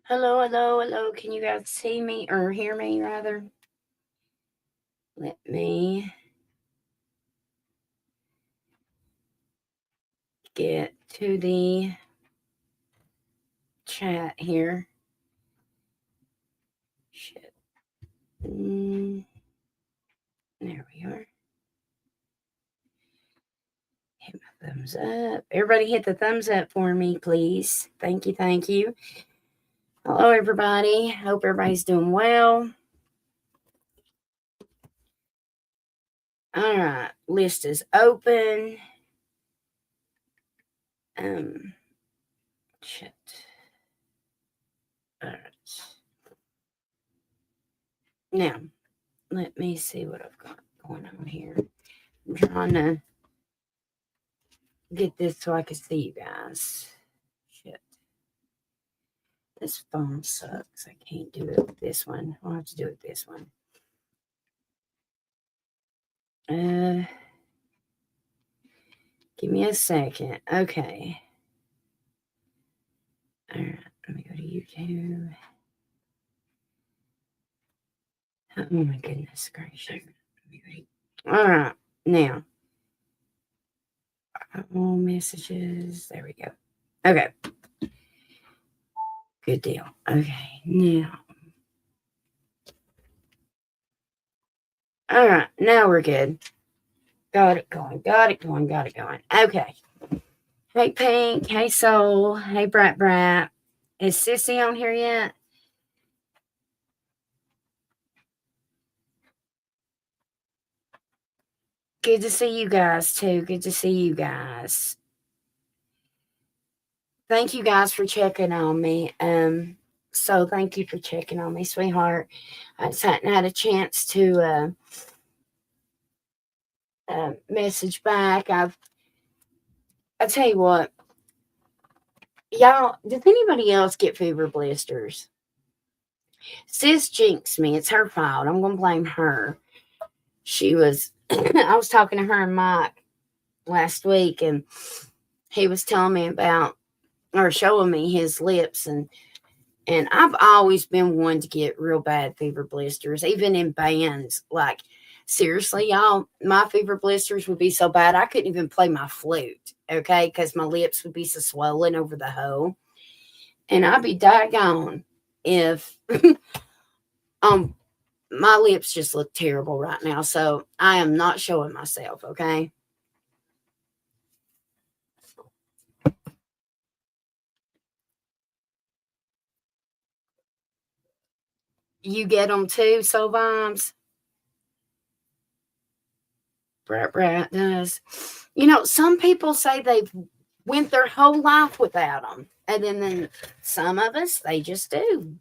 Hello, hello, hello. Can you guys see me or hear me rather? Let me get to the chat here. Shit. There we are. Hit my thumbs up. Everybody hit the thumbs up for me, please. Thank you, thank you. Hello, everybody. Hope everybody's doing well. All right, list is open. Shit. All right. Now, let me see what I've got going on here. I'm trying to get this so I can see you guys. Shit. This phone sucks. I can't do it with this one. I'll have to do it with this one. Give me a second. Okay. All right. Let me go to YouTube. Oh my goodness gracious. All right. Now. All messages. There we go. Okay. Good deal. Okay. Now. All right. Now we're good. Got it going. Got it going. Got it going. Okay. Hey, Pink. Hey, Soul. Hey, Brat Brat. Is Sissy on here yet? Good to see you guys, too. Good to see you guys. Thank you guys for checking on me. So thank you for checking on me, sweetheart. I just hadn't had a chance to message back. I tell you what, y'all, does anybody else get fever blisters? Sis jinxed me. It's her fault. I'm gonna blame her. She was I was talking to her and Mike last week, and he was telling me about or showing me his lips, and I've always been one to get real bad fever blisters, even in bands. Like, seriously, y'all, my fever blisters would be so bad I couldn't even play my flute, okay? Because my lips would be so swollen over the hole. And I'd be daggone if my lips just look terrible right now. So I am not showing myself, okay? You get them too, so vibes. Brat does. You know, some people say they've went their whole life without them, and then some of us they just do.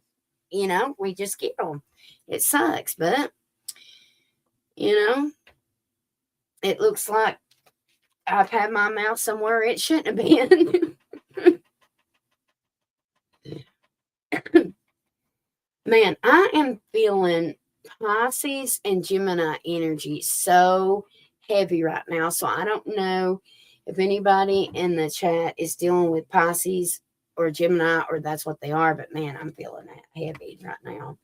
You know, we just get them. It sucks, but you know, it looks like I've had my mouth somewhere it shouldn't have been. Man, I am feeling Pisces and Gemini energy so heavy right now. So I don't know if anybody in the chat is dealing with Pisces or Gemini or that's what they are, but man, I'm feeling that heavy right now.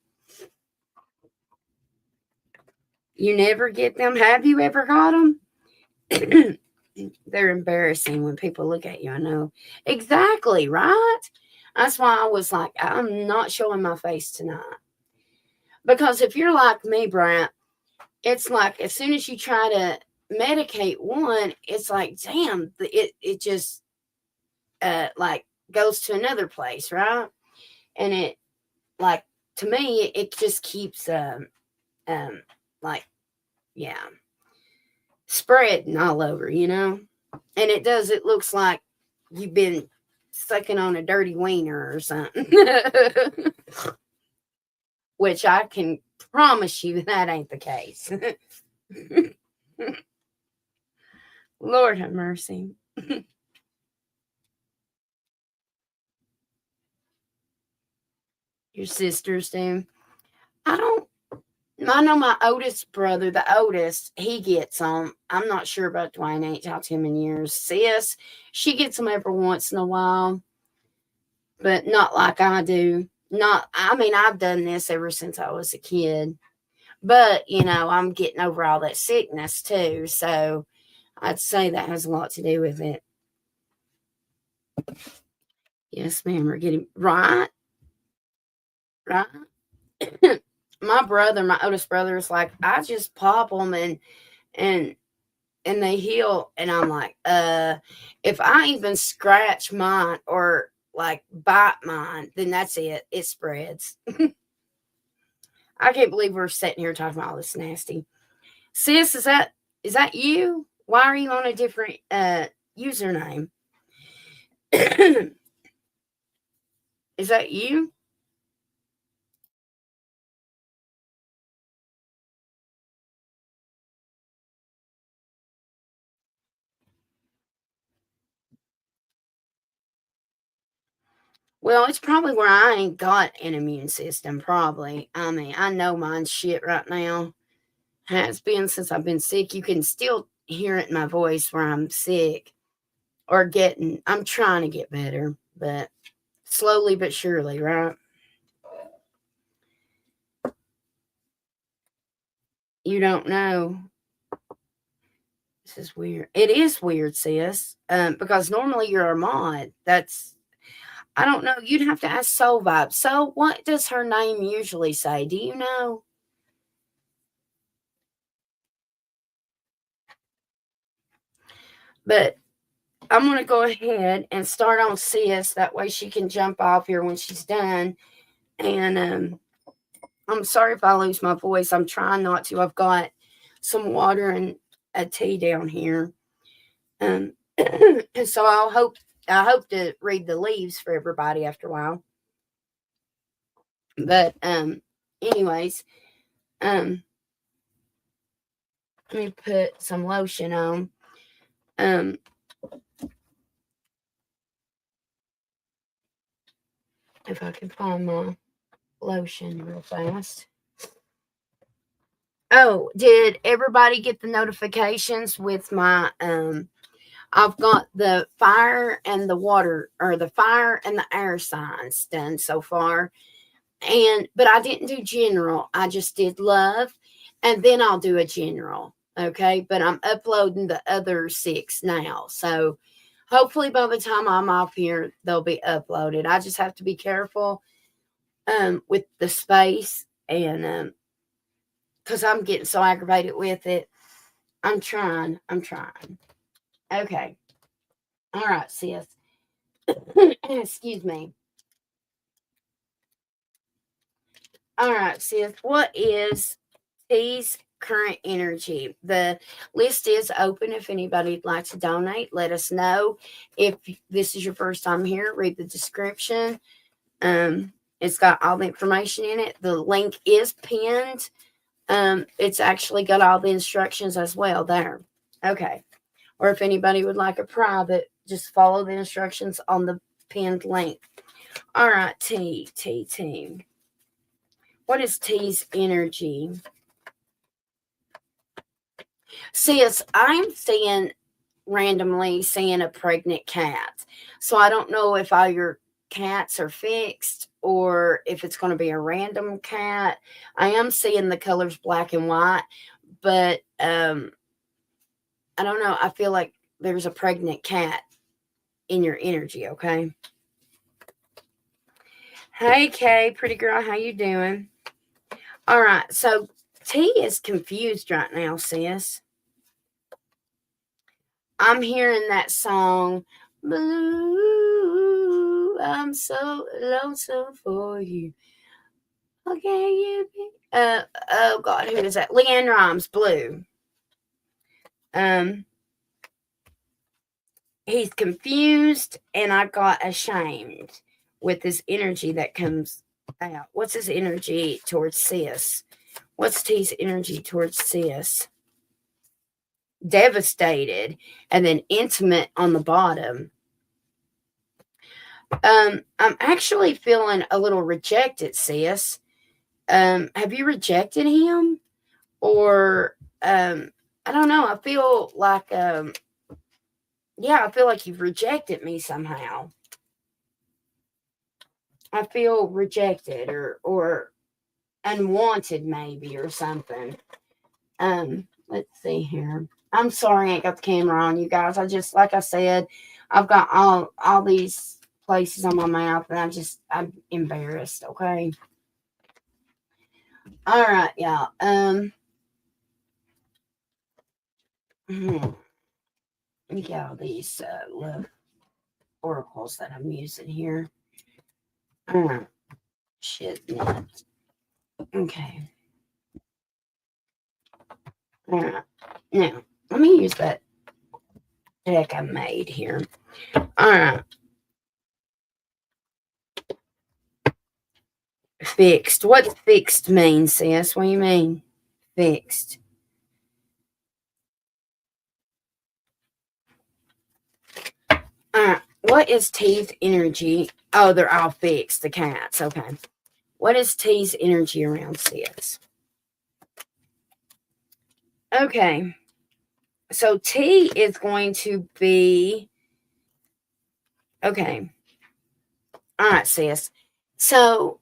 You never get them? Have you ever got them? They're embarrassing when people look at you. I know. Exactly, right? That's why I was like, I'm not showing my face tonight. Because if you're like me, Brent, it's like as soon as you try to medicate one, it's like, damn, it just like goes to another place, right? And it like to me, it just keeps like yeah, spreading all over, you know? And it does, it looks like you've been sucking on a dirty wiener or something. Which I can promise you that ain't the case. Lord have mercy. Your sisters do. I know my oldest brother, the oldest, he gets them. I'm not sure about Dwayne. I ain't talked to him in years. Sis, she gets them every once in a while, but not like I do. Not, I mean, I've done this ever since I was a kid, but I'm getting over all that sickness too. So I'd say that has a lot to do with it. Yes, ma'am. We're getting right, right. My oldest brother is like, I just pop them and and they heal, and I'm like, if I even scratch mine or like bite mine, then that's it. It spreads. I can't believe we're sitting here talking about all this nasty. Sis, is that you? Why are you on a different username? Is that you? Well, it's probably where I ain't got an immune system, probably. I mean, I know mine's shit right now. Has been since I've been sick. You can still hear it in my voice where I'm sick or I'm trying to get better, but slowly but surely, right? You don't know. This is weird. It is weird, sis. Because normally you're a mod. I don't know. You'd have to ask Soul Vibe. So, what does her name usually say? Do you know? But I'm going to go ahead and start on sis. That way she can jump off here when she's done. And I'm sorry if I lose my voice. I'm trying not to. I've got some water and a tea down here. Um, so I hope to read the leaves for everybody after a while. But anyways, um, let me put some lotion on. Um, if I can find my lotion real fast. Oh, did everybody get the notifications with my I've got the fire and the water, or the fire and the air signs done so far. But I didn't do general. I just did love, and then I'll do a general. Okay, but I'm uploading the other 6 now. So hopefully by the time I'm off here, they'll be uploaded. I just have to be careful with the space, and because I'm getting so aggravated with it. I'm trying. I'm trying. Okay. All right, sis. Excuse me. All right, sis. What is T's current energy? The list is open. If anybody'd like to donate, let us know. If this is your first time here, read the description. It's got all the information in it. The link is pinned. It's actually got all the instructions as well there. Okay. Or if anybody would like a private, just follow the instructions on the pinned link. All right, T. What is T's energy? Sis, I'm randomly seeing a pregnant cat. So I don't know if all your cats are fixed or if it's going to be a random cat. I am seeing the colors black and white, but I don't know. I feel like there's a pregnant cat in your energy, okay? Hey Kay, pretty girl, how you doing? All right, so T is confused right now, sis. I'm hearing that song, Blue, I'm so lonesome for you. Okay, you be oh God, who is that? LeAnn Rimes, Blue. Um he's confused, and I got ashamed with this energy that comes out. What's his energy towards sis? What's T's energy towards sis? Devastated, and then intimate on the bottom. I'm actually feeling a little rejected, sis. Have you rejected him? Or I don't know. I feel like yeah, I feel like you've rejected me somehow. I feel rejected or unwanted maybe or something. Let's see here. I'm sorry I ain't got the camera on, you guys. I just, like I said, I've got all these places on my mouth and I'm embarrassed, okay? All right, y'all. Let me get all these little oracles that I'm using here. Shit nuts. Okay. All right. Now, let me use that deck I made here. All right. Fixed. What fixed mean, sis? What do you mean? Fixed. What is T's energy? Oh, they're all fixed. The cats. Okay. What is T's energy around sis? Okay. So T is going to be. Okay. All right, sis. So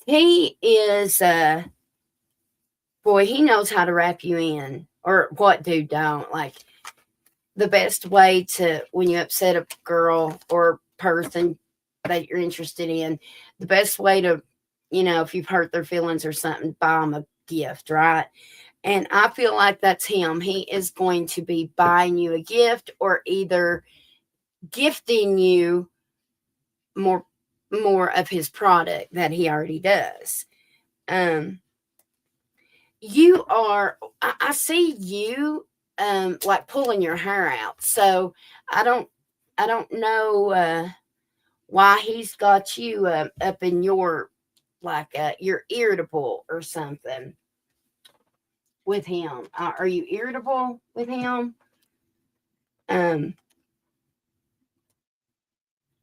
T is boy, he knows how to wrap you in. Or what dude don't. Like the best way to, when you upset a girl or person that you're interested in, the best way to, if you've hurt their feelings or something, buy them a gift, right? And I feel like that's him. He is going to be buying you a gift or either gifting you more of his product that he already does. You are, I see you like pulling your hair out. So I don't know why he's got you up in your, like you're irritable or something with him. Are you irritable with him?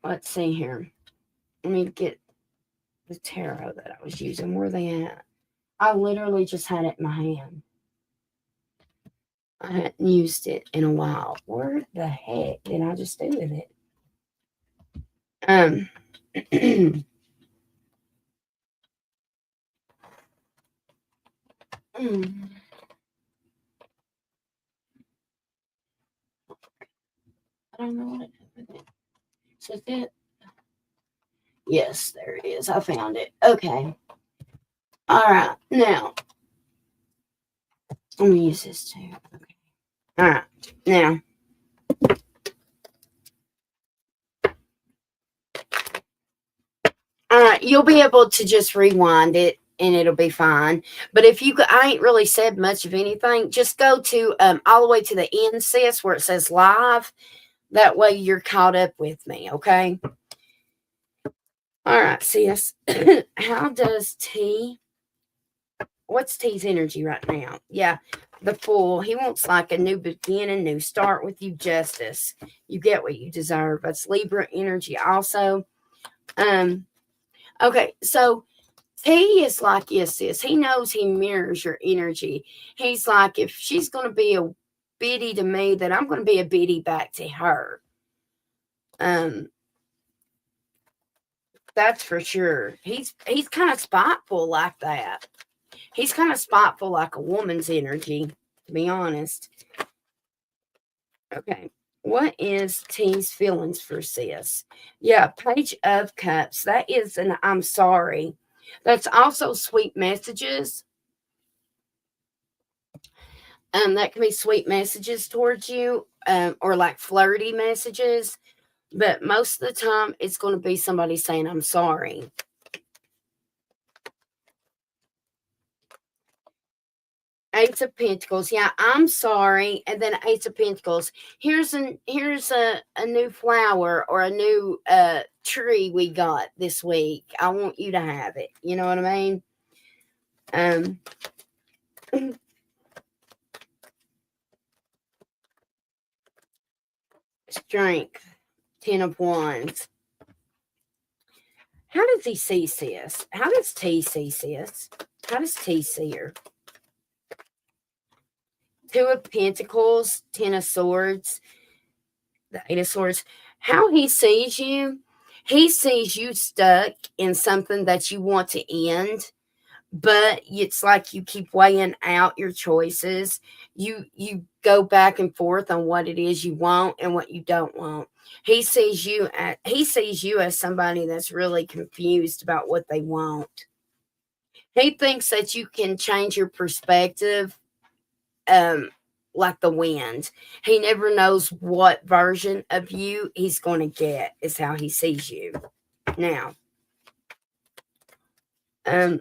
Let's see here. Let me get the tarot that I was using. Where are they at? I literally just had it in my hand. I hadn't used it in a while. Where the heck did I just do with it? I don't know what it is with it. So that, yes, there it is. I found it. Okay. All right. Now, let me use this too. Okay. All right. Now, you'll be able to just rewind it and it'll be fine. But if I ain't really said much of anything, just go to all the way to the end, sis, where it says live. That way you're caught up with me, okay? All right, sis. How does what's T's energy right now? Yeah, the Fool. He wants like a new beginning, new start with you, justice. You get what you deserve. That's Libra energy also. Okay, so T is like, yes, sis. He knows he mirrors your energy. He's like, if she's going to be a biddy to me, then I'm going to be a biddy back to her. That's for sure. He's kind of spiteful like that. He's kind of spiteful like a woman's energy, to be honest. Okay. What is T's feelings for sis? Yeah, Page of Cups. That is an I'm sorry. That's also sweet messages. That can be sweet messages towards you, or like flirty messages. But most of the time, it's going to be somebody saying, I'm sorry. Ace of Pentacles. Yeah, I'm sorry. And then Ace of Pentacles. Here's a new flower or a new tree we got this week. I want you to have it. You know what I mean? Strength. 10 of Wands. How does he see sis? How does T see sis? How does T see her? 2 of Pentacles, 10 of Swords, the 8 of Swords. How he sees you, He sees you stuck in something that you want to end, but it's like you keep weighing out your choices. You go back and forth on what it is you want and what you don't want. He sees you as somebody that's really confused about what they want. He thinks that you can change your perspective, um like the wind. He never knows what version of you he's going to get, is how he sees you. Now, um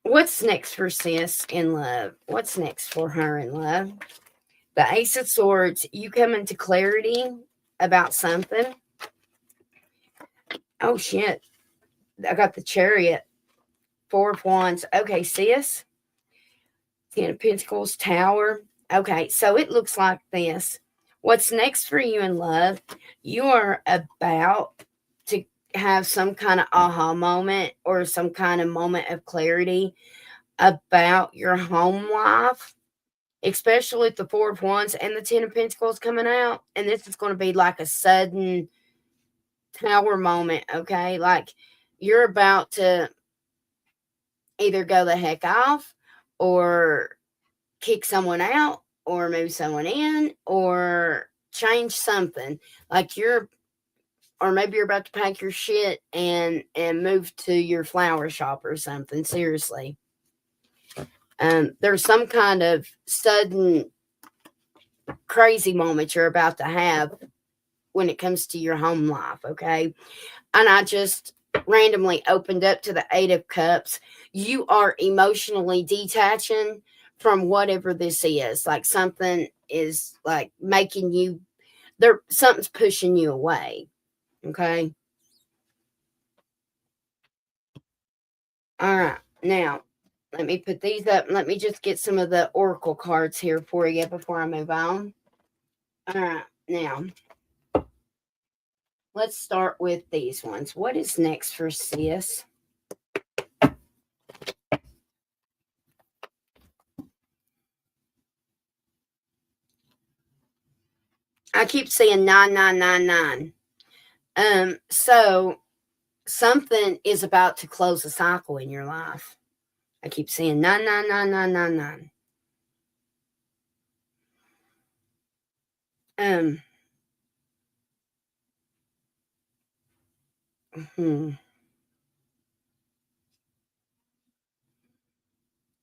what's next for sis in love? What's next for her in love? The Ace of Swords, you come into clarity about something. Oh shit. I got the Chariot. Four of Wands. Okay, sis. Ten of Pentacles, Tower. Okay, so it looks like this. What's next for you in love? You are about to have some kind of aha moment or some kind of moment of clarity about your home life, especially with the Four of Wands and the Ten of Pentacles coming out. And this is going to be like a sudden Tower moment, okay? Like you're about to either go the heck off or kick someone out or move someone in or change something. Like or maybe you're about to pack your shit and move to your flower shop or something. Seriously. There's some kind of sudden crazy moment you're about to have when it comes to your home life, okay? And I just randomly opened up to the Eight of Cups. You are emotionally detaching from whatever this is. Like something is like making you something's pushing you away. Okay. All right. Now, let me put these up. Let me just get some of the oracle cards here for you before I move on. All right. Now, let's start with these ones. What is next for sis? I keep saying 9999. So something is about to close a cycle in your life. I keep saying 999999. Um hmm.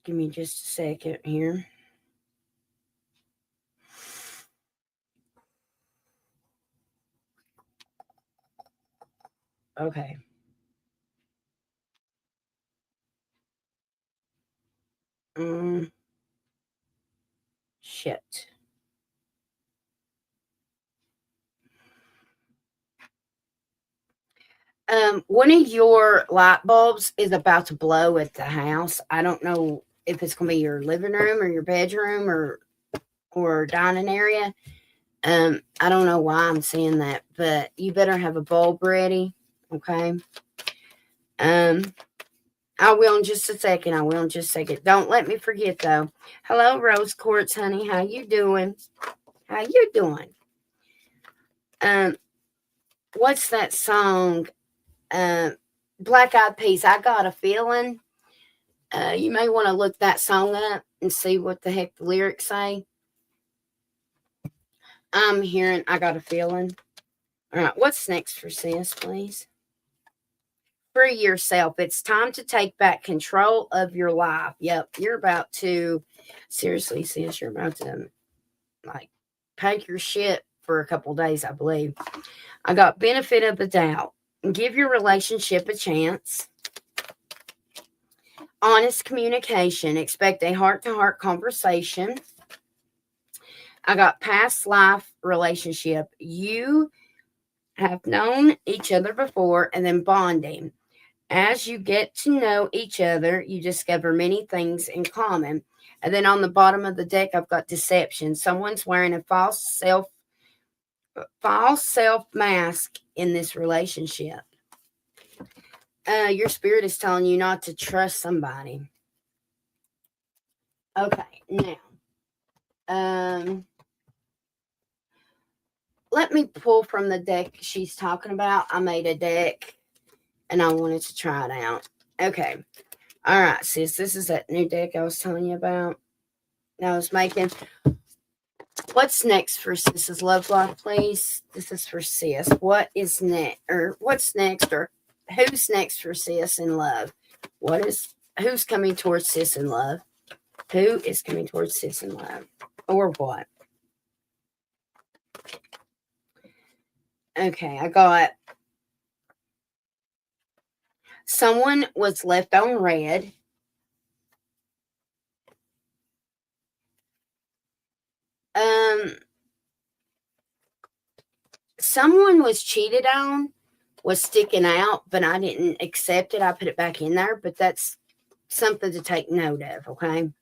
Give me just a second here. Okay. Um Shit. One of your light bulbs is about to blow at the house. I don't know if it's gonna be your living room or your bedroom or dining area. I don't know why I'm saying that, but you better have a bulb ready. Okay. Um, I will in just a second. I will in just a second. Don't let me forget though. Hello, Rose Quartz, honey. How you doing? How you doing? Um, what's that song? Black Eyed Peas. I got a feeling. You may want to look that song up and see what the heck the lyrics say. I'm hearing I got a feeling. All right, what's next for sis, please? Free yourself. It's time to take back control of your life. Yep, you're about to, seriously, sis, you're about to like pack your shit for a couple days, I believe. I got benefit of the doubt. Give your relationship a chance. Honest communication. Expect a heart to heart conversation. I got past life relationship. You have known each other before and then bonding. As you get to know each other, you discover many things in common. And then on the bottom of the deck, I've got deception. Someone's wearing a false self mask in this relationship. Your spirit is telling you not to trust somebody. Okay, now, let me pull from the deck she's talking about. I made a deck and I wanted to try it out. Okay. All right, sis. This is that new deck I was telling you about. I was making. What's next for Sis's love life, please? This is for Sis. What is next? Or what's next? Or who's next for Sis in love? Who's coming towards Sis in love? Who is coming towards Sis in love? Or what? Okay, I got someone was left on red. Someone was cheated on, was sticking out, but I didn't accept it. I put it back in there, but that's something to take note of, okay?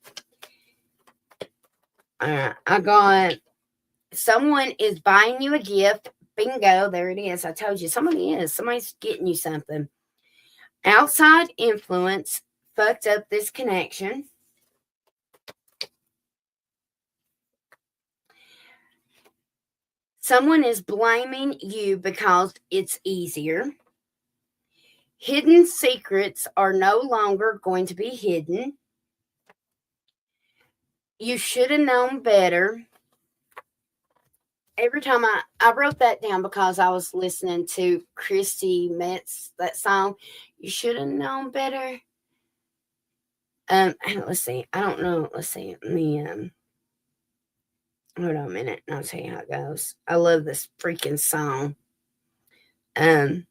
All right, I got someone is buying you a gift. Bingo, there it is. I told you, somebody's getting you something. Outside influence fucked up this connection. Someone is blaming you because it's easier. Hidden secrets are no longer going to be hidden. You should have known better. Every time I wrote that down because I was listening to Christy Metz, that song, you should have known better. Let's see. I don't know. Let's see. Let me, hold on a minute and I'll tell you how it goes. I love this freaking song. Okay.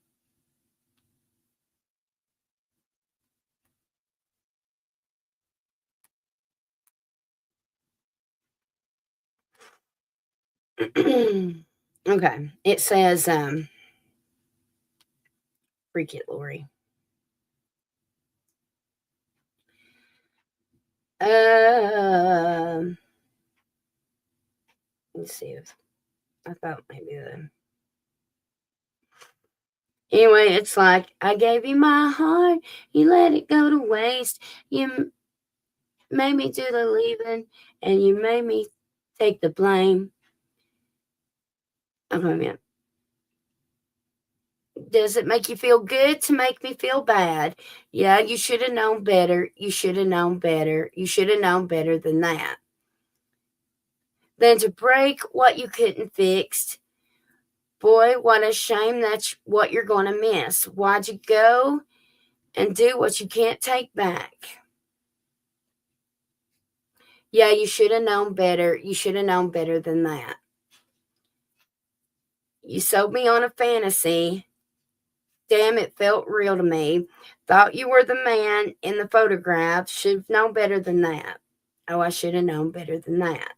It says, freak it, Lori. Let's see if I thought maybe anyway, it's like, I gave you my heart, you let it go to waste, you made me do the leaving, and you made me take the blame. Okay, man. Does it make you feel good to make me feel bad? Yeah, you should have known better. You should have known better. You should have known better than that. Than to break what you couldn't fix. Boy, what a shame that's what you're going to miss. Why'd you go and do what you can't take back? Yeah, you should have known better. You should have known better than that. You sold me on a fantasy. Damn, it felt real to me. Thought you were the man in the photograph. Should have known better than that. Oh, I should have known better than that.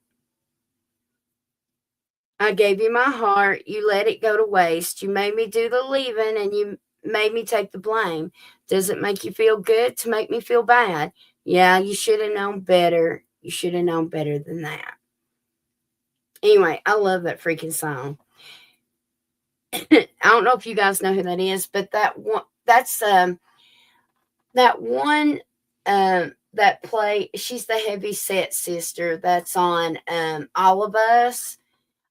I gave you my heart. You let it go to waste. You made me do the leaving and you made me take the blame. Does it make you feel good to make me feel bad? Yeah, you should have known better. You should have known better than that. Anyway, I love that freaking song. I don't know if you guys know who that is, but that play, she's the heavy set sister that's on All of Us.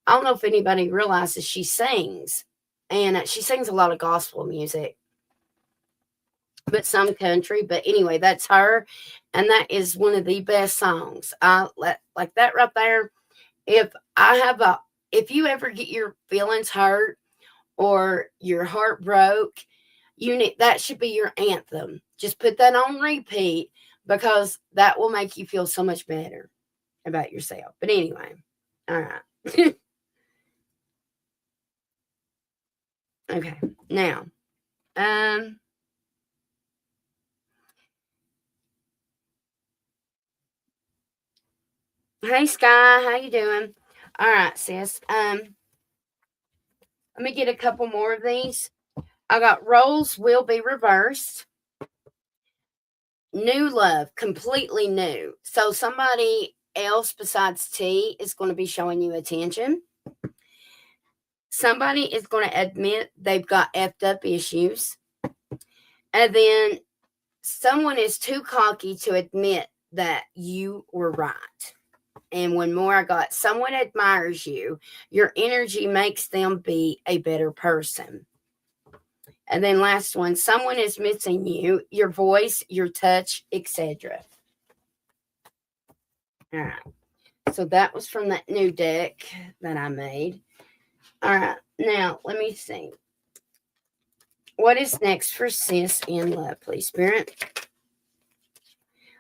I don't know if anybody realizes she sings, and she sings a lot of gospel music, but some country. But anyway, that's her, and that is one of the best songs. Like that right there. If you ever get your feelings hurt or your heart broke, that should be your anthem. Just put that on repeat because that will make you feel so much better about yourself. But anyway, all right. Okay, now, hey Sky, how you doing? All right, sis. Let me get a couple more of these. I got roles will be reversed. New love, completely new. So somebody else besides T is going to be showing you attention. Somebody is going to admit they've got effed up issues. And then someone is too cocky to admit that you were right. And one more, I got someone admires you. Your energy makes them be a better person. And then last one, someone is missing you, your voice, your touch, etc. All right. So that was from that new deck that I made. All right. Now, let me see. What is next for sis in love, please, Spirit?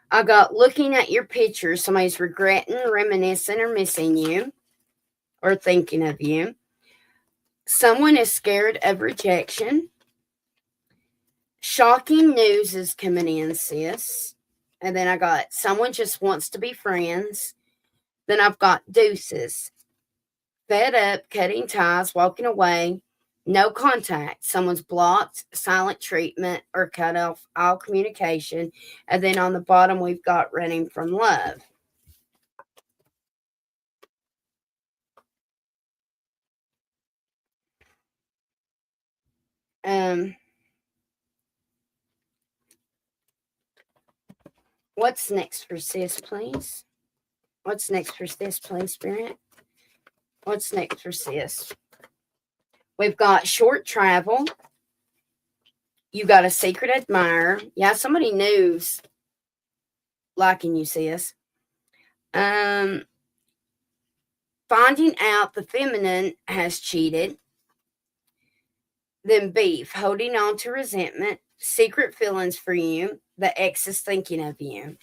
I got looking at your picture. Somebody's regretting, reminiscing, or missing you, or thinking of you. Someone is scared of rejection. Shocking news is coming in, sis. And then I got someone just wants to be friends. Then I've got deuces. Fed up, cutting ties, walking away, no contact. Someone's blocked, silent treatment, or cut off all communication. And then on the bottom, we've got running from love. What's next for sis, please? What's next for sis, please, Spirit? What's next for sis? We've got short travel. You got a secret admirer. Yeah, somebody new's liking you, sis. Finding out the feminine has cheated. Then beef, holding on to resentment, secret feelings for you. The ex is thinking of you.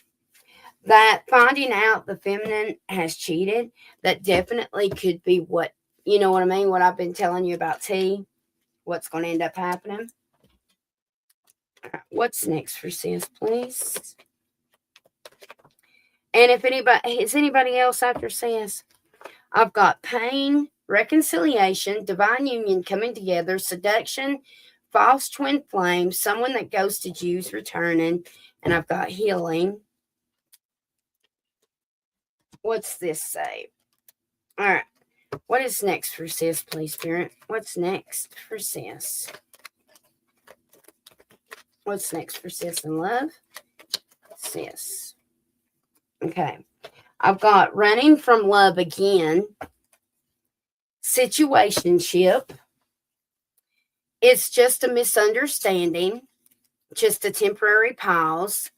That finding out the feminine has cheated, that definitely could be what, you know what I mean? What I've been telling you about T, what's going to end up happening. What's next for sis, please? And if anybody, is anybody else after sis? I've got pain, reconciliation, divine union coming together, seduction, false twin flame, someone that ghosted you's returning, and I've got healing. What's this say? All right. What is next for sis, please, Spirit? What's next for sis? What's next for sis in love? Sis. Okay. I've got running from love again. Situationship. It's just a misunderstanding. Just a temporary pause.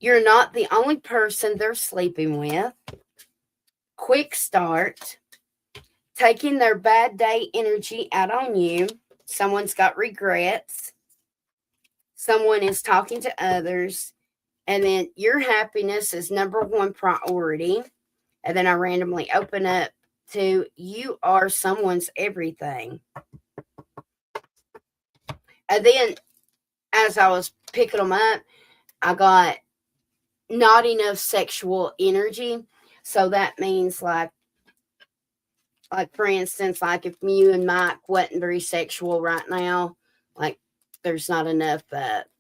You're not the only person they're sleeping with. Quick start. Taking their bad day energy out on you. Someone's got regrets. Someone is talking to others. And then your happiness is number one priority. And then I randomly open up to you are someone's everything. And then as I was picking them up, I got not enough sexual energy. So that means like for instance, like if you and Mike wasn't very sexual right now, like there's not enough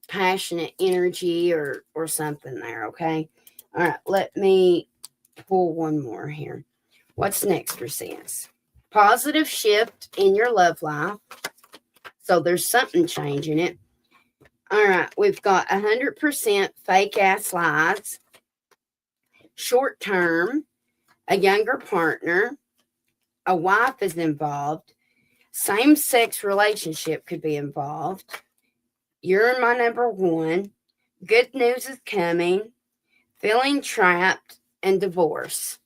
passionate energy or something there, okay? All right, let me pull one more here. What's next for sis? Positive shift in your love life. So there's something changing it. All right, we've got 100% fake ass lies. Short term, a younger partner, a wife is involved. Same sex relationship could be involved. You're my number one. Good news is coming. Feeling trapped and divorce.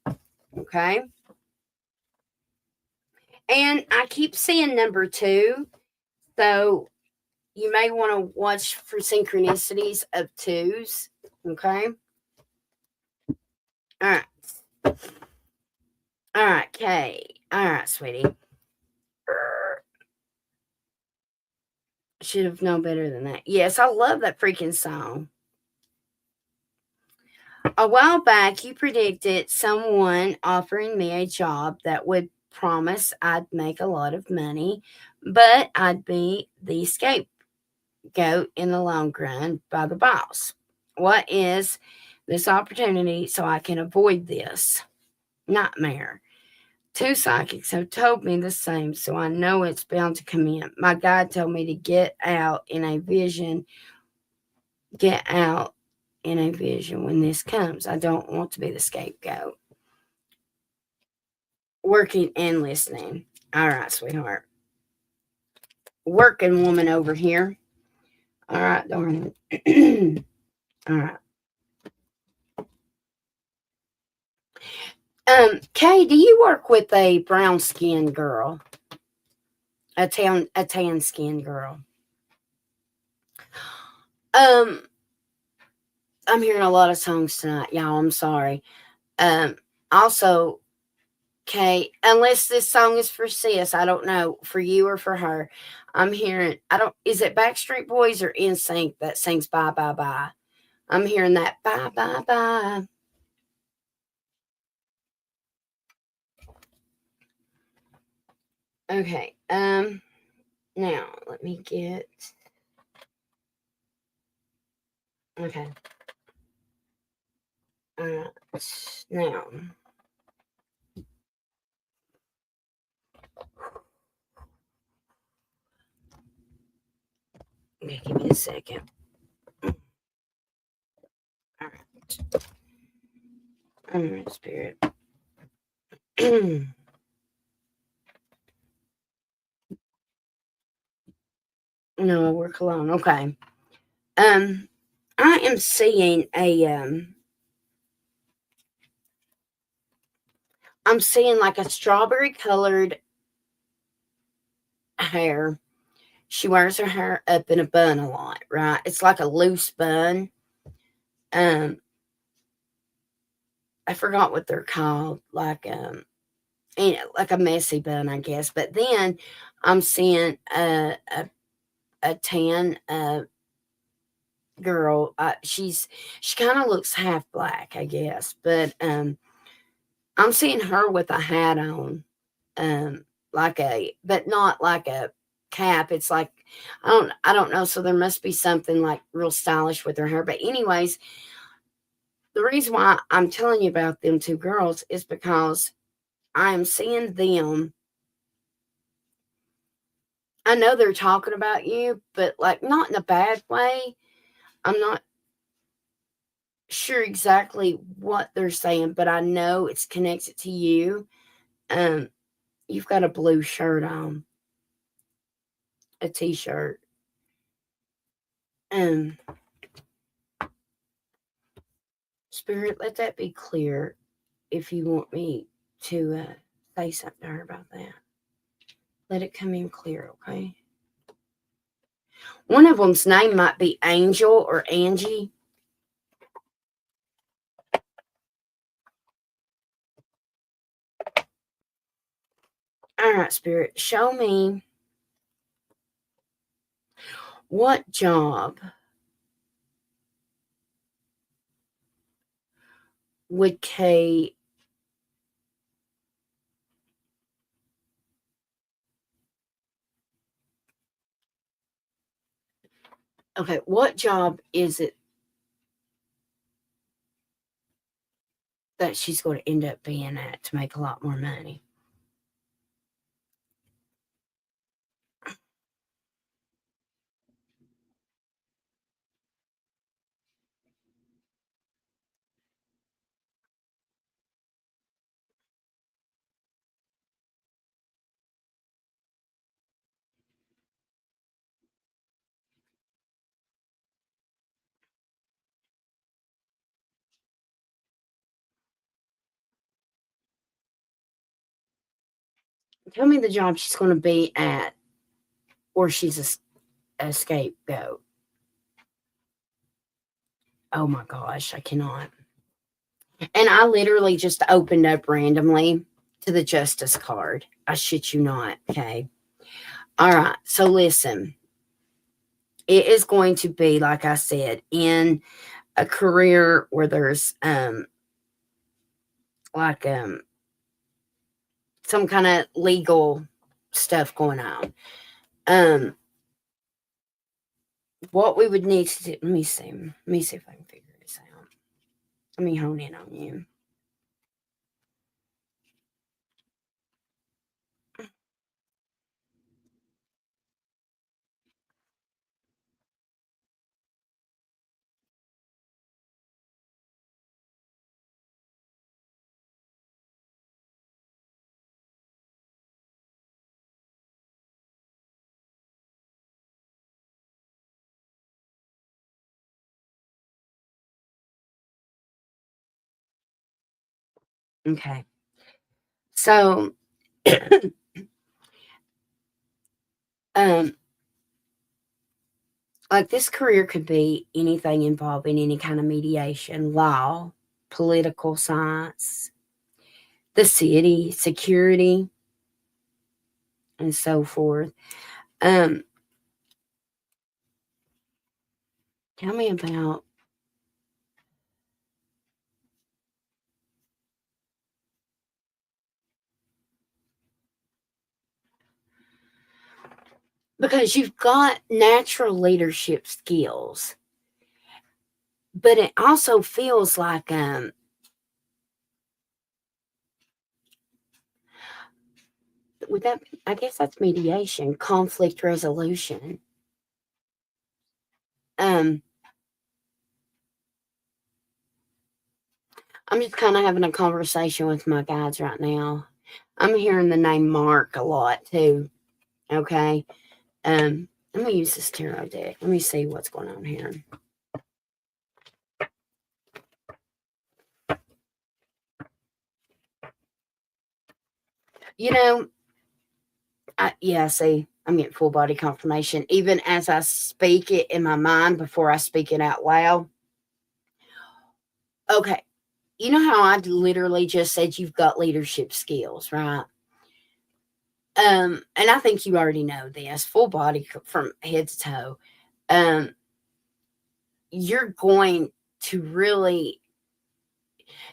Okay. And I keep seeing number 2. So you may want to watch for synchronicities of 2s. Okay. All right. All right, Kay. All right, sweetie. Should have known better than that. Yes, I love that freaking song. A while back, you predicted someone offering me a job that would promise I'd make a lot of money, but I'd be the scapegoat in the long run by the boss. What is this opportunity so I can avoid this nightmare? 2 psychics have told me the same, so I know it's bound to come in. My guide told me to get out in a vision, get out in a vision when this comes. I don't want to be the scapegoat. Working and listening. All right, sweetheart. Working woman over here. All right, darling. All right. Kay, do you work with a brown skinned girl? A tan skinned girl. Um, I'm hearing a lot of songs tonight, y'all. I'm sorry. Also, Kay, unless this song is for sis, I don't know, for you or for her. I'm hearing is it Backstreet Boys or NSYNC that sings bye bye bye? I'm hearing that bye bye bye. Okay. Now let me get. Okay. Now. Okay, give me a second. All right. All right, spirit. No, I work alone. Okay. I am seeing I'm seeing like a strawberry colored hair. She wears her hair up in a bun a lot, right? It's like a loose bun. Um, I forgot what they're called, like like a messy bun, I guess. But then I'm seeing a tan girl. She kind of looks half black, I guess, but I'm seeing her with a hat on, but not like a cap. It's like I don't know. So there must be something like real stylish with her hair. But anyways, the reason why I'm telling you about them two girls is because I'm seeing them. I know they're talking about you, but like not in a bad way. I'm not sure exactly what they're saying, but I know it's connected to you. Um, you've got a blue shirt on, a t-shirt. Um, Spirit, let that be clear if you want me to say something to her about that. Let it come in clear, okay? One of them's name might be Angel or Angie. All right, Spirit, show me what job would Kay okay, what job is it that she's going to end up being at to make a lot more money? Tell me the job she's going to be at, or she's a scapegoat. Oh my gosh, I cannot. And I literally just opened up randomly to the justice card. I shit you not. Okay. All right. So listen, it is going to be, like I said, in a career where there's like some kind of legal stuff going on. What we would need to do, let me see. Let me see if I can figure this out. Let me hone in on you. Okay. So, um, like this career could be anything involving any kind of mediation, law, political science, the city, security, and so forth. Um, Tell me about because you've got natural leadership skills, but it also feels like with that, I guess that's mediation, conflict resolution. Um, I'm just kind of having a conversation with my guides right now. I'm hearing the name Mark a lot too. Okay. Let me use this tarot deck. Let me see what's going on here. You know, yeah, see, I'm getting full body confirmation. Even as I speak it in my mind before I speak it out loud. Okay. You know how I literally just said you've got leadership skills, right? And I think you already know this, full body from head to toe. Um, you're going to really,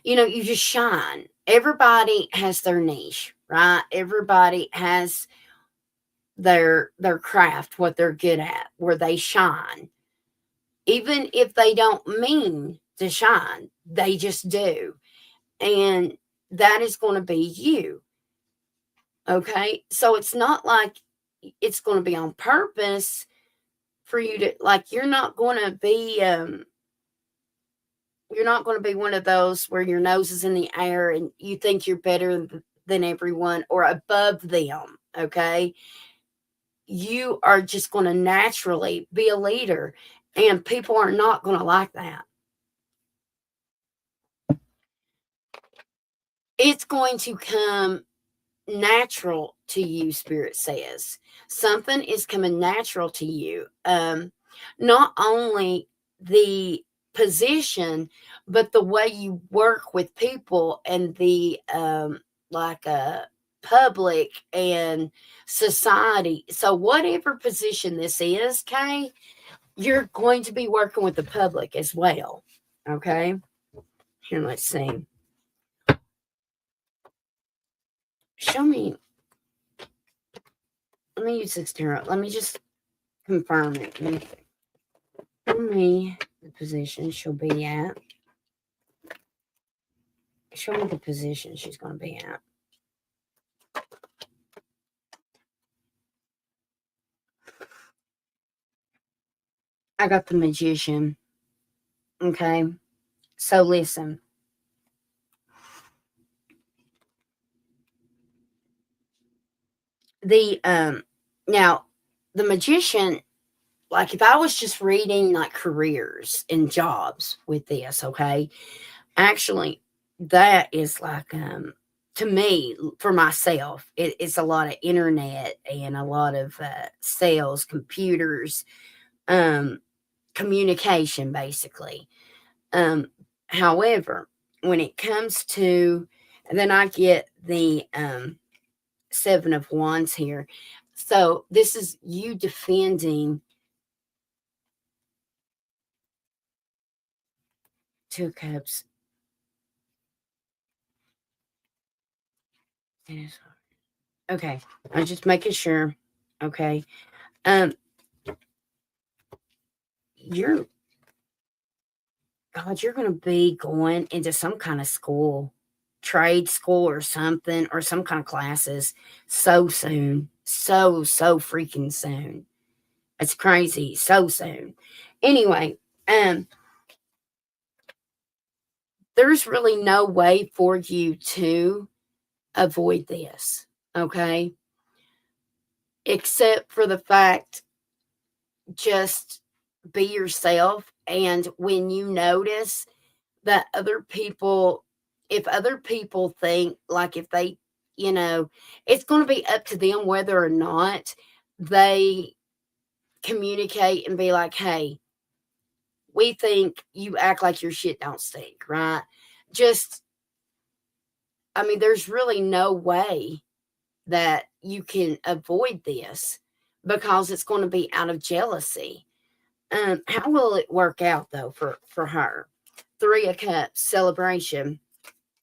you just shine. Everybody has their niche, right? Everybody has their craft, what they're good at, where they shine. Even if they don't mean to shine, they just do. And that is going to be you. Okay? So it's not like it's going to be on purpose for you to like you're not going to be one of those where your nose is in the air and you think you're better than everyone or above them, okay? You are just going to naturally be a leader, and people are not going to like that. It's going to come natural to you, Spirit says. Something is coming natural to you. Not only the position, but the way you work with people and the like public and society. So whatever position this is, Kay, you're going to be working with the public as well. Okay. Here, let's see. Show me. Let me use this tarot. Let me just confirm it. Show me the position she'll be at. Show me the position she's going to be at. I got the Magician. Okay. So listen. Now the Magician, like if I was just reading like careers and jobs with this, okay? Actually, that is like to me, for myself, it's a lot of internet and a lot of sales, computers, um, communication, basically. However, when it comes to, and then I get the Seven of Wands here. So this is you defending Two of Cups. Okay, I'm just making sure. Okay, um, you're God, you're going to be going into some kind of school, trade school or something, or some kind of classes so soon. So freaking soon. It's crazy. So soon. Anyway, um, there's really no way for you to avoid this. Okay. Except for the fact, just be yourself. And when you notice that other people if other people think, like, if they, it's going to be up to them whether or not they communicate and be like, hey, we think you act like your shit don't stink, right? Just, I mean, there's really no way that you can avoid this because it's going to be out of jealousy. How will it work out though for her? Three of Cups celebration,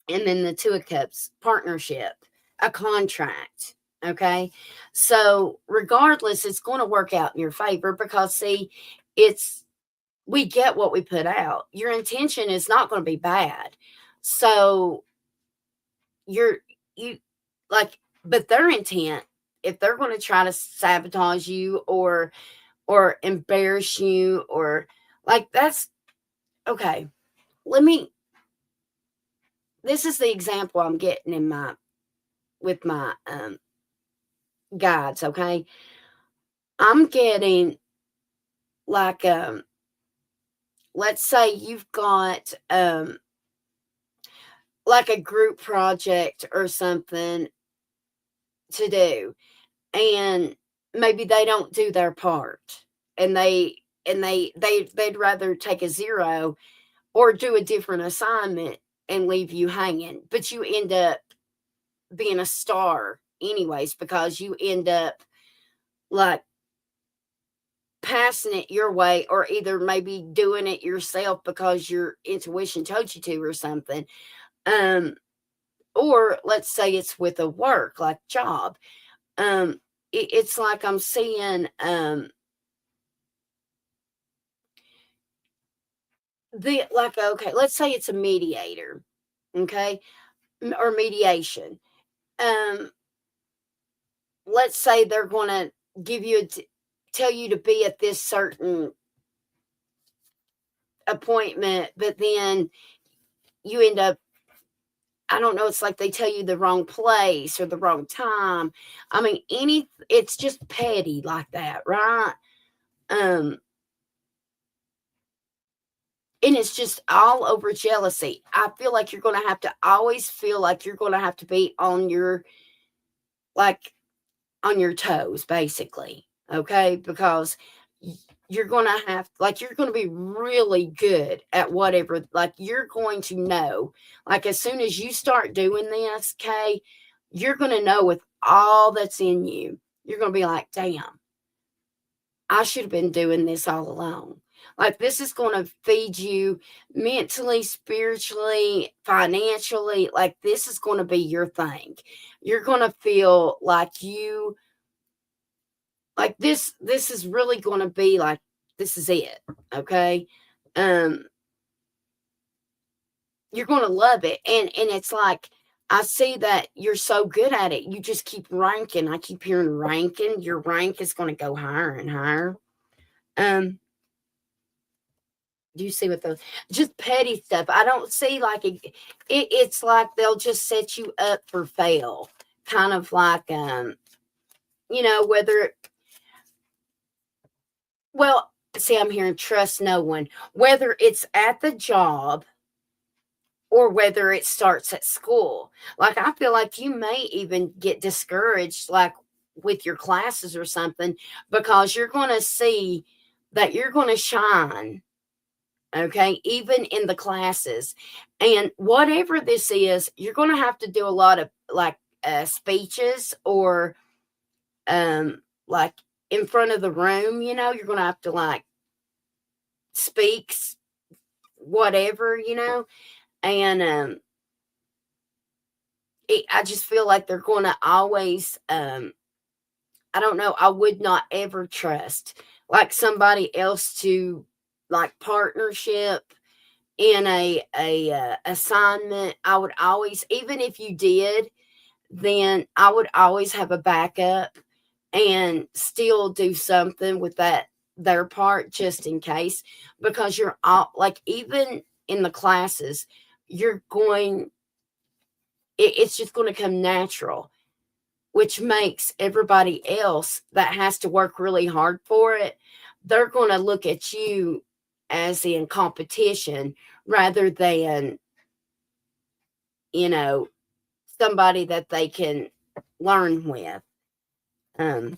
and then the Two of Cups partnership, a contract. Okay, so regardless, it's going to work out in your favor because see, it's we get what we put out. Your intention is not going to be bad, so you're you like, but their intent, if they're going to try to sabotage you or embarrass you or like that's okay. Let me this is the example I'm getting in my with my guides, okay? I'm getting like let's say you've got like a group project or something to do, and maybe they don't do their part, and they'd rather take a zero or do a different assignment and leave you hanging, but you end up being a star anyways because you end up like passing it your way or either maybe doing it yourself because your intuition told you to or something. um or let's say it's with a work like job. It's like I'm seeing the like okay, let's say it's a mediator, okay, or mediation. um let's say they're going to give you tell you to be at this certain appointment, but then you end up, I don't know, it's like they tell you the wrong place or the wrong time. I mean, it's just petty like that, right? Um, and it's just all over jealousy. I feel like you're going to have to always feel like you're going to have to be on your, like, on your toes, basically. Okay. Because you're going to have, like, you're going to be really good at whatever, like, you're going to know, like, as soon as you start doing this, Kay, you're going to know with all that's in you, you're going to be like, damn, I should have been doing this all along. Like, this is going to feed you mentally, spiritually, financially. Like, this is going to be your thing. You're going to feel like this is really going to be like, this is it. Okay. Um, you're going to love it. And it's like, I see that you're so good at it. You just keep ranking. I keep hearing ranking. Your rank is going to go higher and higher. Um, do you see what those just petty stuff? I don't see like it's like they'll just set you up for fail, kind of like whether well, see, I'm hearing trust no one, whether it's at the job or whether it starts at school. Like, I feel like you may even get discouraged, like with your classes or something, because you're going to see that you're going to shine. Okay, even in the classes, and whatever this is, you're going to have to do a lot of like speeches or like in front of the room. You're going to have to like speak whatever, and I just feel like they're going to always I don't know, I would not ever trust like somebody else to like partnership in a assignment. I would always, even if you did, then I would always have a backup and still do something with that their part just in case, because you're all like, even in the classes, you're going it's just going to come natural, which makes everybody else that has to work really hard for it, they're going to look at you as in competition rather than somebody that they can learn with. I'm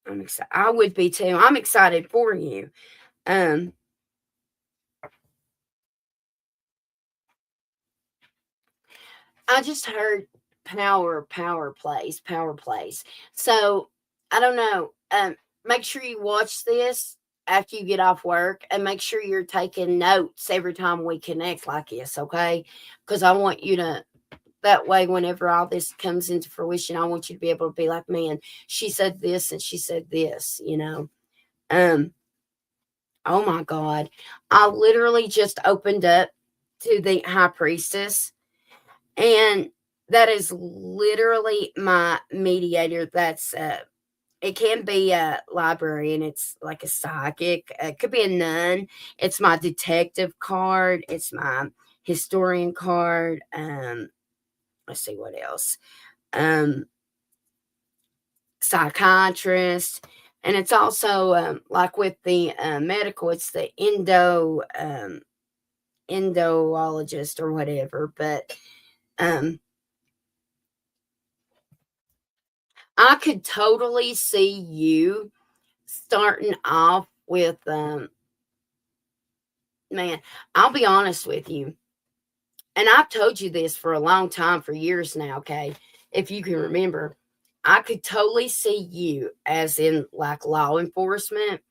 excited. I would be too. I'm excited for you. I just heard power plays. So I don't know. Make sure you watch this after you get off work, and make sure you're taking notes every time we connect like this, okay? Because I want you to, that way, whenever all this comes into fruition, I want you to be able to be like, man, she said this and she said this, Oh my God. I literally just opened up to the high priestess, and that is literally my mediator. That's it can be a librarian, it's like a psychic, it could be a nun. It's my detective card, it's my historian card. Let's see what else. Um Psychiatrist, and it's also like with the medical, it's the endologist or whatever. But I could totally see you starting off with man, I'll be honest with you, and I've told you this for a long time, for years now, okay? If you can remember, I could totally see you as in like law enforcement.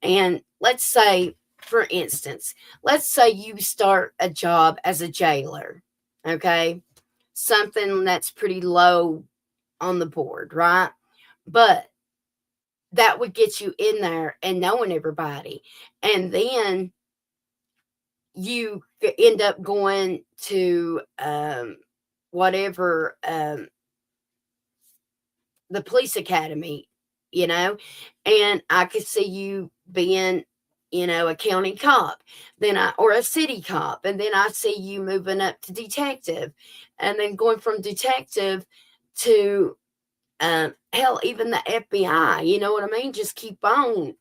And let's say, for instance, let's say you start a job as a jailer, okay? Something that's pretty low on the board, right? But that would get you in there and knowing everybody. And then you end up going to whatever, the police academy, and I could see you being, a county cop, or a city cop, and then I see you moving up to detective, and then going from detective to, hell, even the FBI, you know what I mean? Just keep on,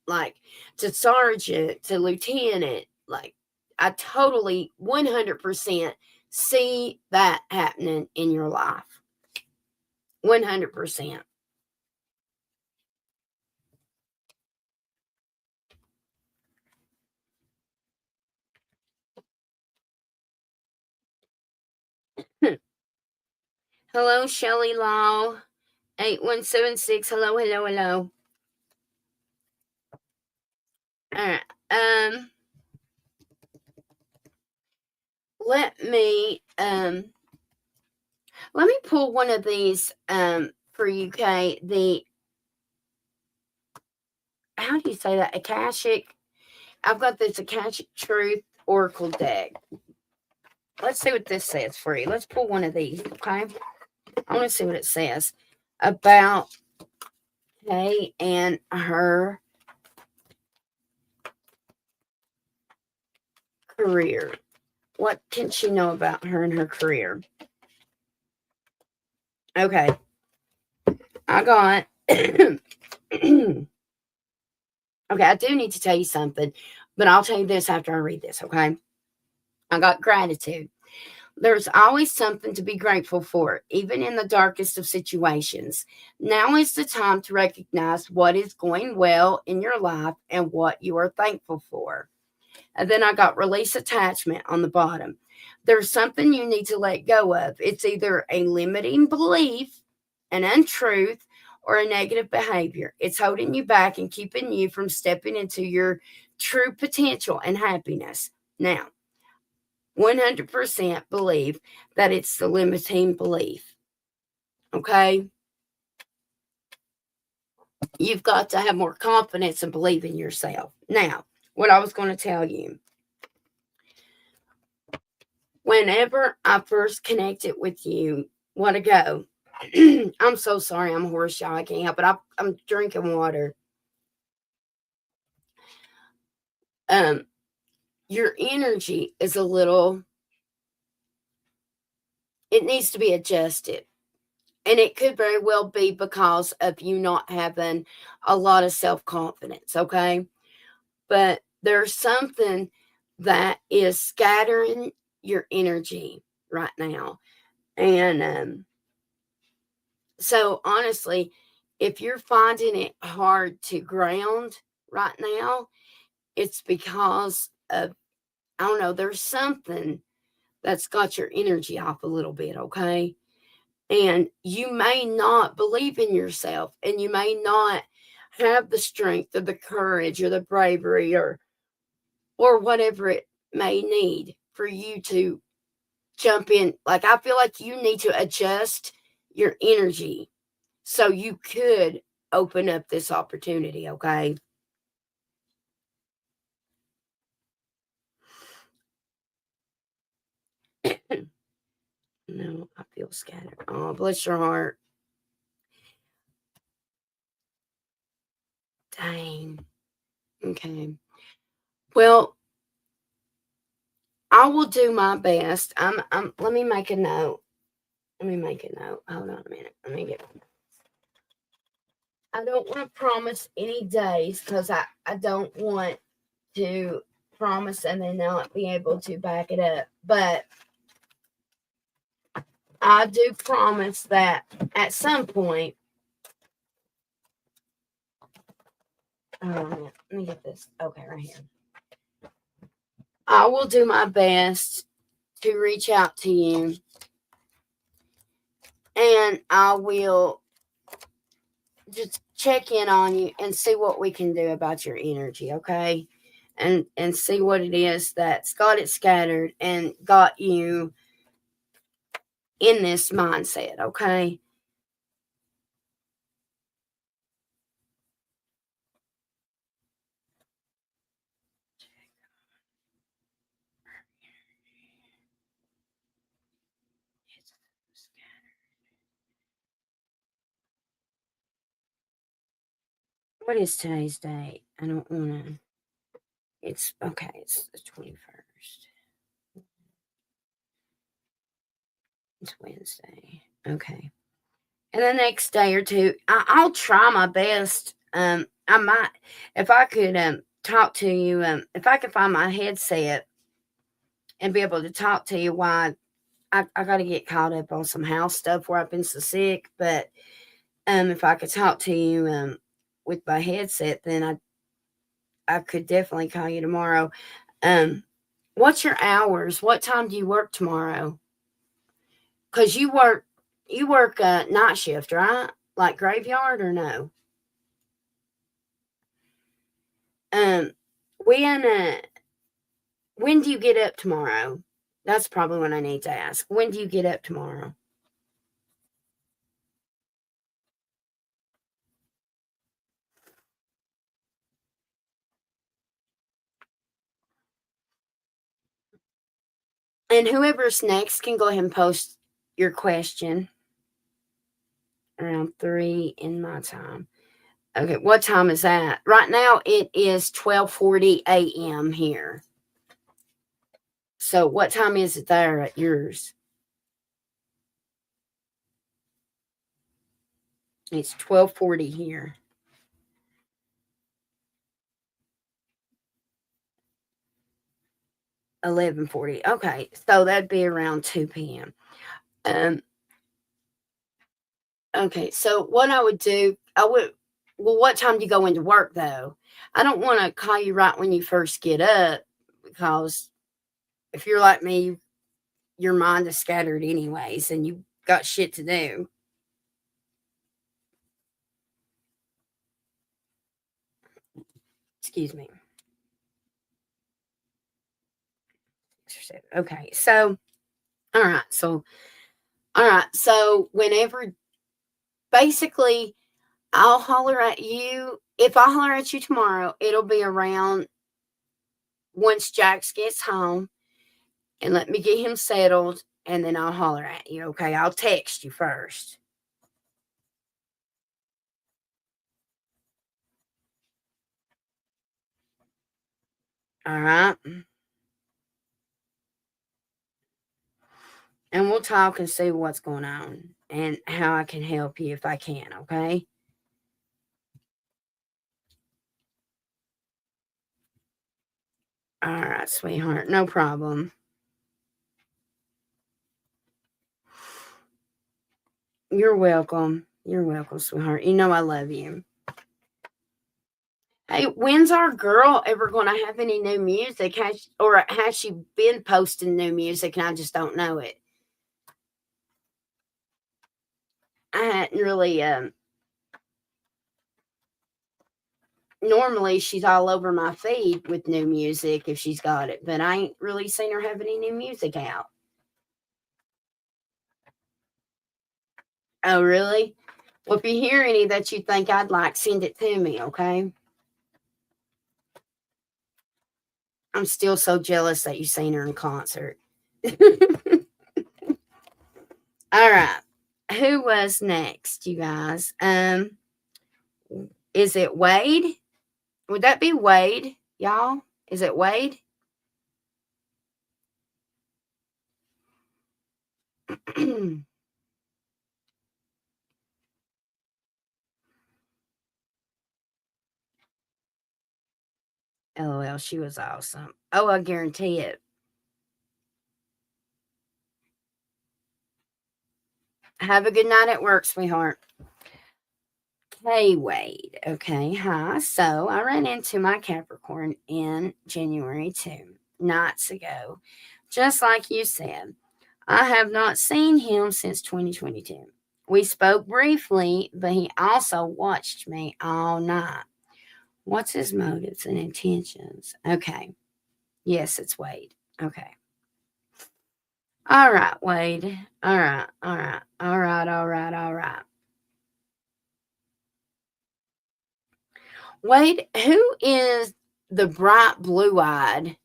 like, to sergeant, to lieutenant. Like, I totally 100% see that happening in your life. 100%. Hello, Shelly Law, 8176. Hello, hello, hello. All right. Let me pull one of these for you, Kay. How do you say that? Akashic. I've got this Akashic Truth Oracle deck. Let's see what this says for you. Let's pull one of these, okay? I want to see what it says about Kay and her career. What can she know about her and her career? Okay. I got okay, I do need to tell you something, but I'll tell you this after I read this, okay? I got gratitude. There's always something to be grateful for, even in the darkest of situations. Now is the time to recognize what is going well in your life and what you are thankful for. And then I got release attachment on the bottom. There's something you need to let go of. It's either a limiting belief, an untruth, or a negative behavior. It's holding you back and keeping you from stepping into your true potential and happiness. Now, 100% believe that it's the limiting belief. Okay? You've got to have more confidence and believe in yourself. Now, what I was going to tell you. Whenever I first connected with you, what ago, I'm so sorry, I'm hoarse, y'all. I can't help it. I'm drinking water. Your energy is a little, it needs to be adjusted. And it could very well be because of you not having a lot of self confidence, okay? But there's something that is scattering your energy right now. And so, honestly, if you're finding it hard to ground right now, it's because of, I don't know, there's something that's got your energy off a little bit, okay? And you may not believe in yourself, and you may not have the strength or the courage or the bravery or whatever it may need for you to jump in. Like, I feel like you need to adjust your energy so you could open up this opportunity, okay? No, I feel scattered. Oh, bless your heart. Dang. Okay. Well, I will do my best. Let me make a note. Let me make a note. Hold on a minute. Let me get. I don't want to promise any days because I don't want to promise and then not be able to back it up. But I do promise that at some point. Let me get this. Okay, right here. I will do my best to reach out to you, and I will just check in on you and see what we can do about your energy, okay? And see what it is that's got it scattered and got you in this mindset, okay? What is today's date? I don't want to. It's okay. It's the 21st. It's Wednesday. Okay. And the next day or two, I'll try my best. I might, if I could talk to you, if I could find my headset and be able to talk to you while I got to get caught up on some house stuff where I've been so sick. But if I could talk to you with my headset, then I could definitely call you tomorrow. Um, what's your hours? What time do you work tomorrow? Because you work night shift, right? Like graveyard or no? Um, when uh, when do you get up tomorrow? That's probably what I need to ask. When do you get up tomorrow? And whoever's next can go ahead and post your question around 3 in my time. Okay, what time is that? Right now it is 12:40 a.m. here. So what time is it there at yours? It's 12:40 here. 11:40. Okay, so that'd be around 2 p.m. Um, okay, so what I would do, well, what time do you go into work though? I don't want to call you right when you first get up because if you're like me, your mind is scattered anyways and you got shit to do. Excuse me. Okay, so all right, so all right, so whenever basically I'll holler at you. If I holler at you tomorrow, it'll be around once Jax gets home and let me get him settled, and then I'll holler at you. Okay, I'll text you first. All right, and we'll talk and see what's going on and how I can help you if I can. Okay. All right, sweetheart. No problem. You're welcome. You're welcome, sweetheart. You know I love you. Hey, when's our girl ever going to have any new music? Has she been posting new music and I just don't know it? I hadn't really. Normally, she's all over my feed with new music if she's got it, but I ain't really seen her have any new music out. Oh, really? Well, if you hear any that you think I'd like, send it to me, okay? I'm still so jealous that you seen her in concert. All right. Who was next, you guys? Is it Wade? Would that be Wade, y'all? Is it Wade? LOL, she was awesome. Oh, I guarantee it. Have a good night at work, sweetheart. Hey, Wade. Okay, hi. So I ran into my Capricorn in January 2 nights ago. Just like you said, I have not seen him since 2022. We spoke briefly, but he also watched me all night. What's his motives and intentions? Okay. Yes, it's Wade. Okay. All right, Wade. All right. All right. All right. All right. All right. Wade, who is the bright blue eyed?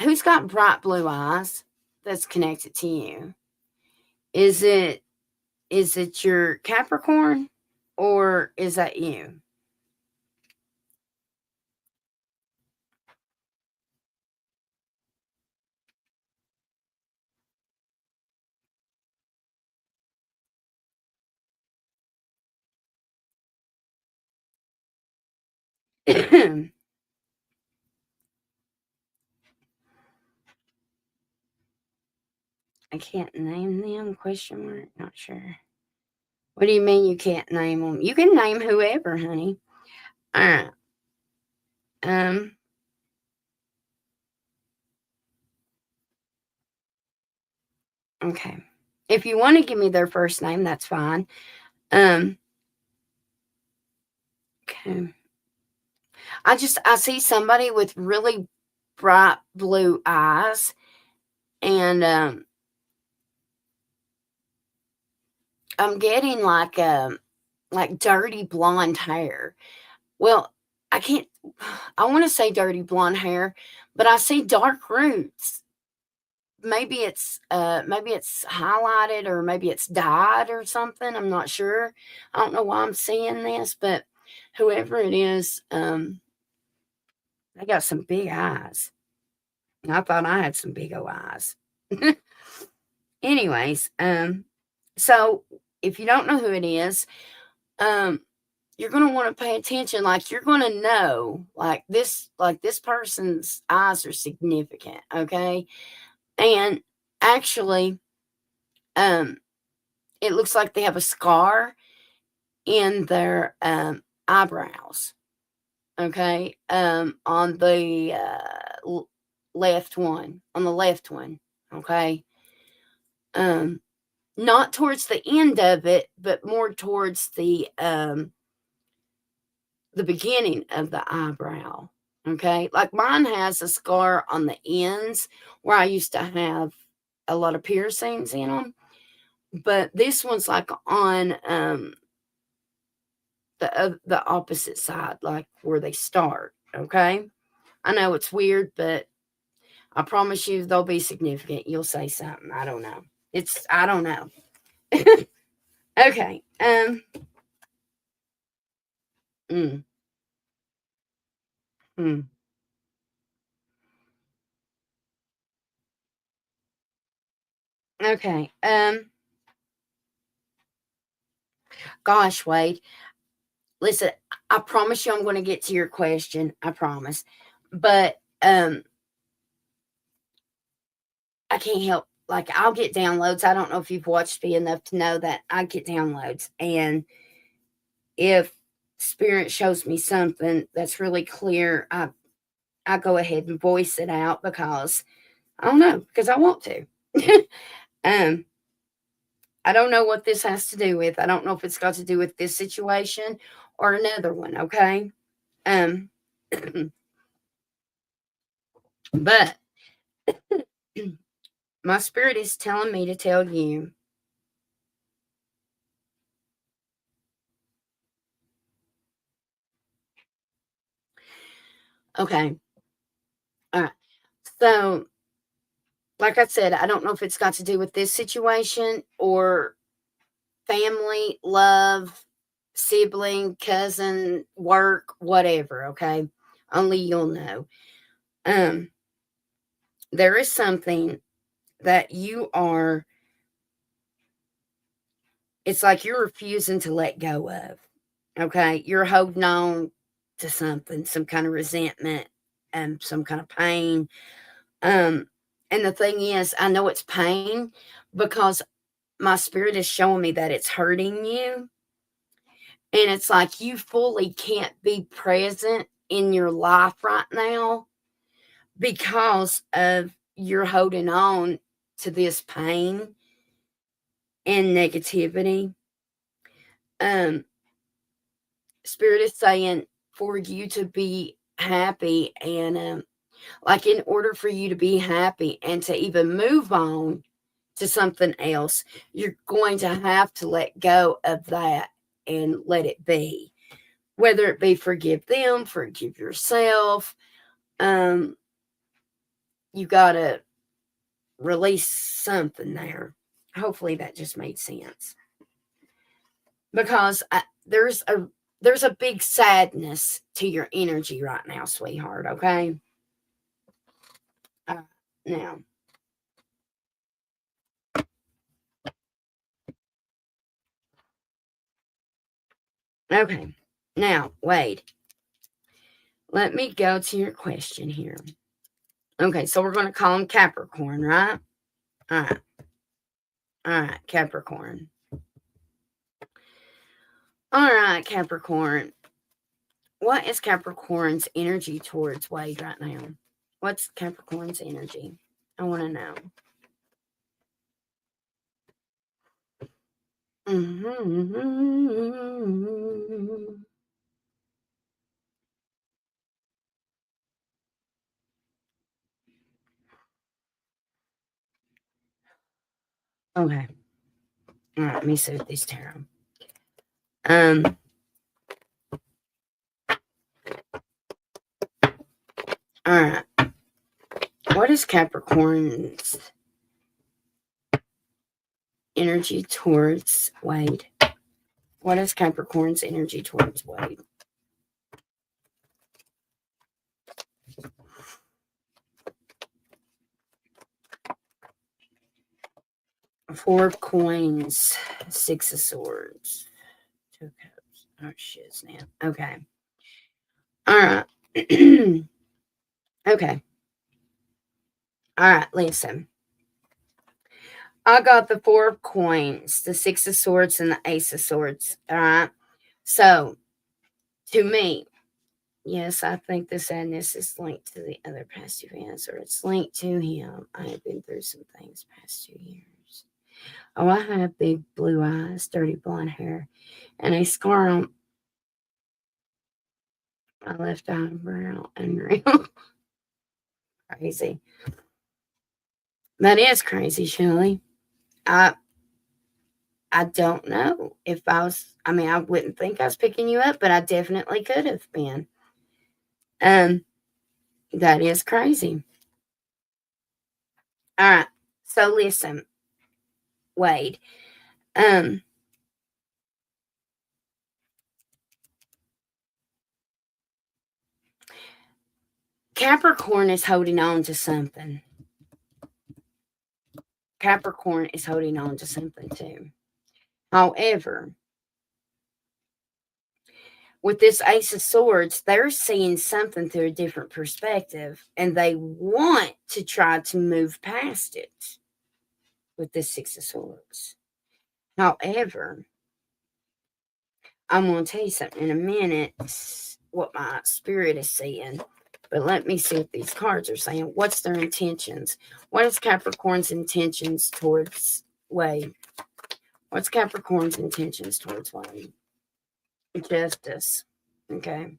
Who's got bright blue eyes that's connected to you? Is it your Capricorn or is that you? I can't name them? Question mark. Not sure. What do you mean you can't name them? You can name whoever, honey. All right. Um. Okay. If you want to give me their first name, that's fine. Um. Okay. I see somebody with really bright blue eyes, and I'm getting like dirty blonde hair. Well, I can't. I want to say dirty blonde hair, but I see dark roots. Maybe it's highlighted or maybe it's dyed or something. I'm not sure. I don't know why I'm seeing this, but whoever it is, they got some big eyes. I thought I had some big old eyes. Anyways, so if you don't know who it is, um, you're gonna want to pay attention. Like you're gonna know, like this person's eyes are significant, okay? And actually, um, it looks like they have a scar in their eyebrows, okay? On the on the left one, okay? Um, not towards the end of it, but more towards the beginning of the eyebrow. Okay. Like mine has a scar on the ends where I used to have a lot of piercings in them. But this one's like on the opposite side, like where they start. Okay. I know it's weird, but I promise you they'll be significant. You'll say something. I don't know. I don't know. Okay. Mm, mm. Okay. Gosh, Wade. Listen, I promise you I'm going to get to your question. I promise. But I can't help, like, I'll get downloads. I don't know if you've watched me enough to know that I get downloads. And if spirit shows me something that's really clear, I go ahead and voice it out because I don't know, because I want to. um, I don't know what this has to do with. I don't know if it's got to do with this situation or another one, okay? Um, but my spirit is telling me to tell you, okay, all right. So, like I said, I don't know if it's got to do with this situation or family, love, sibling, cousin, work, whatever, okay? Only you'll know. Um, there is something that you are, it's like you're refusing to let go of. Okay. You're holding on to something, some kind of resentment and some kind of pain. Um, and the thing is, I know it's pain because my spirit is showing me that it's hurting you. And it's like you fully can't be present in your life right now because of you're holding on to this pain and negativity. Um, Spirit is saying for you to be happy and like in order for you to be happy and to even move on to something else, you're going to have to let go of that and let it be. Whether it be forgive them, forgive yourself, um, you got to release something there. Hopefully that just made sense. Because there's a big sadness to your energy right now, sweetheart, okay? Uh, now, okay. Now, Wade, let me go to your question here. Okay, so we're going to call him Capricorn, right? All right. All right, Capricorn. All right, Capricorn. What is Capricorn's energy towards Wade right now? What's Capricorn's energy? I want to know. Mm-hmm. Okay. All right, let me see what these tarot. Um, all right. What is Capricorn's energy towards Wade? What is Capricorn's energy towards Wade? Four of Coins, Six of Swords, Two of Cups. Oh shit, snap. Okay. All right. Okay. All right. Listen. I got the Four of Coins, the Six of Swords, and the Ace of Swords. All right. So, to me, yes, I think the sadness is linked to the other past events, or it's linked to him. I have been through some things past 2 years. Oh, I have big blue eyes, dirty blonde hair, and a scar on my left eyebrow. Unreal. Crazy. That is crazy, Shelley. I I don't know if I was. I mean, I wouldn't think I was picking you up, but I definitely could have been. Um, that is crazy. All right. So listen, Wade. Um, Capricorn is holding on to something. Capricorn is holding on to something too. However, with this Ace of Swords, they're seeing something through a different perspective and they want to try to move past it with this Six of Swords. However, I'm going to tell you something in a minute, what my spirit is saying. But let me see what these cards are saying. What's their intentions? What is Capricorn's intentions towards Wade? What's Capricorn's intentions towards Wade? Justice. Okay.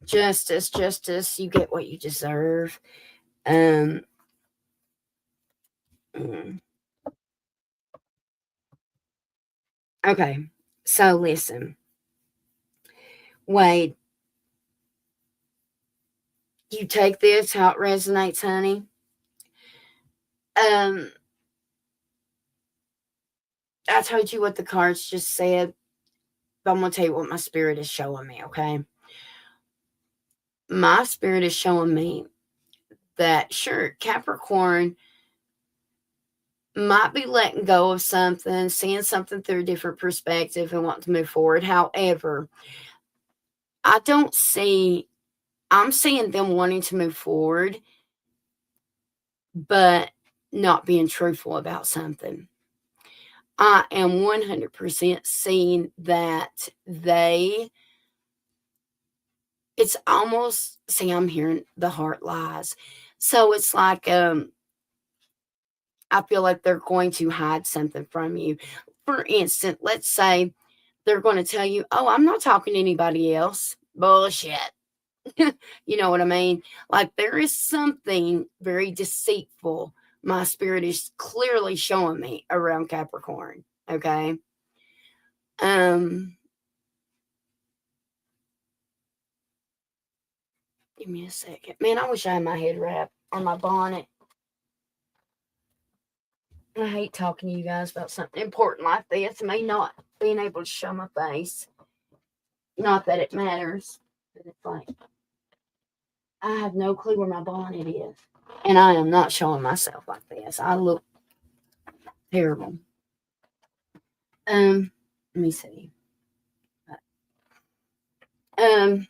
Justice. You get what you deserve. Okay. So listen. Wade, you take this how it resonates, honey. I told you what the cards just said, but I'm going to tell you what my spirit is showing me, okay? My spirit is showing me that, sure, Capricorn might be letting go of something, seeing something through a different perspective and wanting to move forward. However, I'm seeing them wanting to move forward, but not being truthful about something. I am 100% seeing that it's almost, see, I'm hearing the heart lies. So it's like, I feel like they're going to hide something from you. For instance, let's say they're going to tell you, oh, I'm not talking to anybody else. Bullshit. You know what I mean? Like there is something very deceitful my spirit is clearly showing me around Capricorn. Okay. Give me a second. Man, I wish I had my head wrap on my bonnet. I hate talking to you guys about something important like this. Me not being able to show my face. Not that it matters, but it's like I have no clue where my bonnet is. And I am not showing myself like this. I look terrible. Let me see. Oh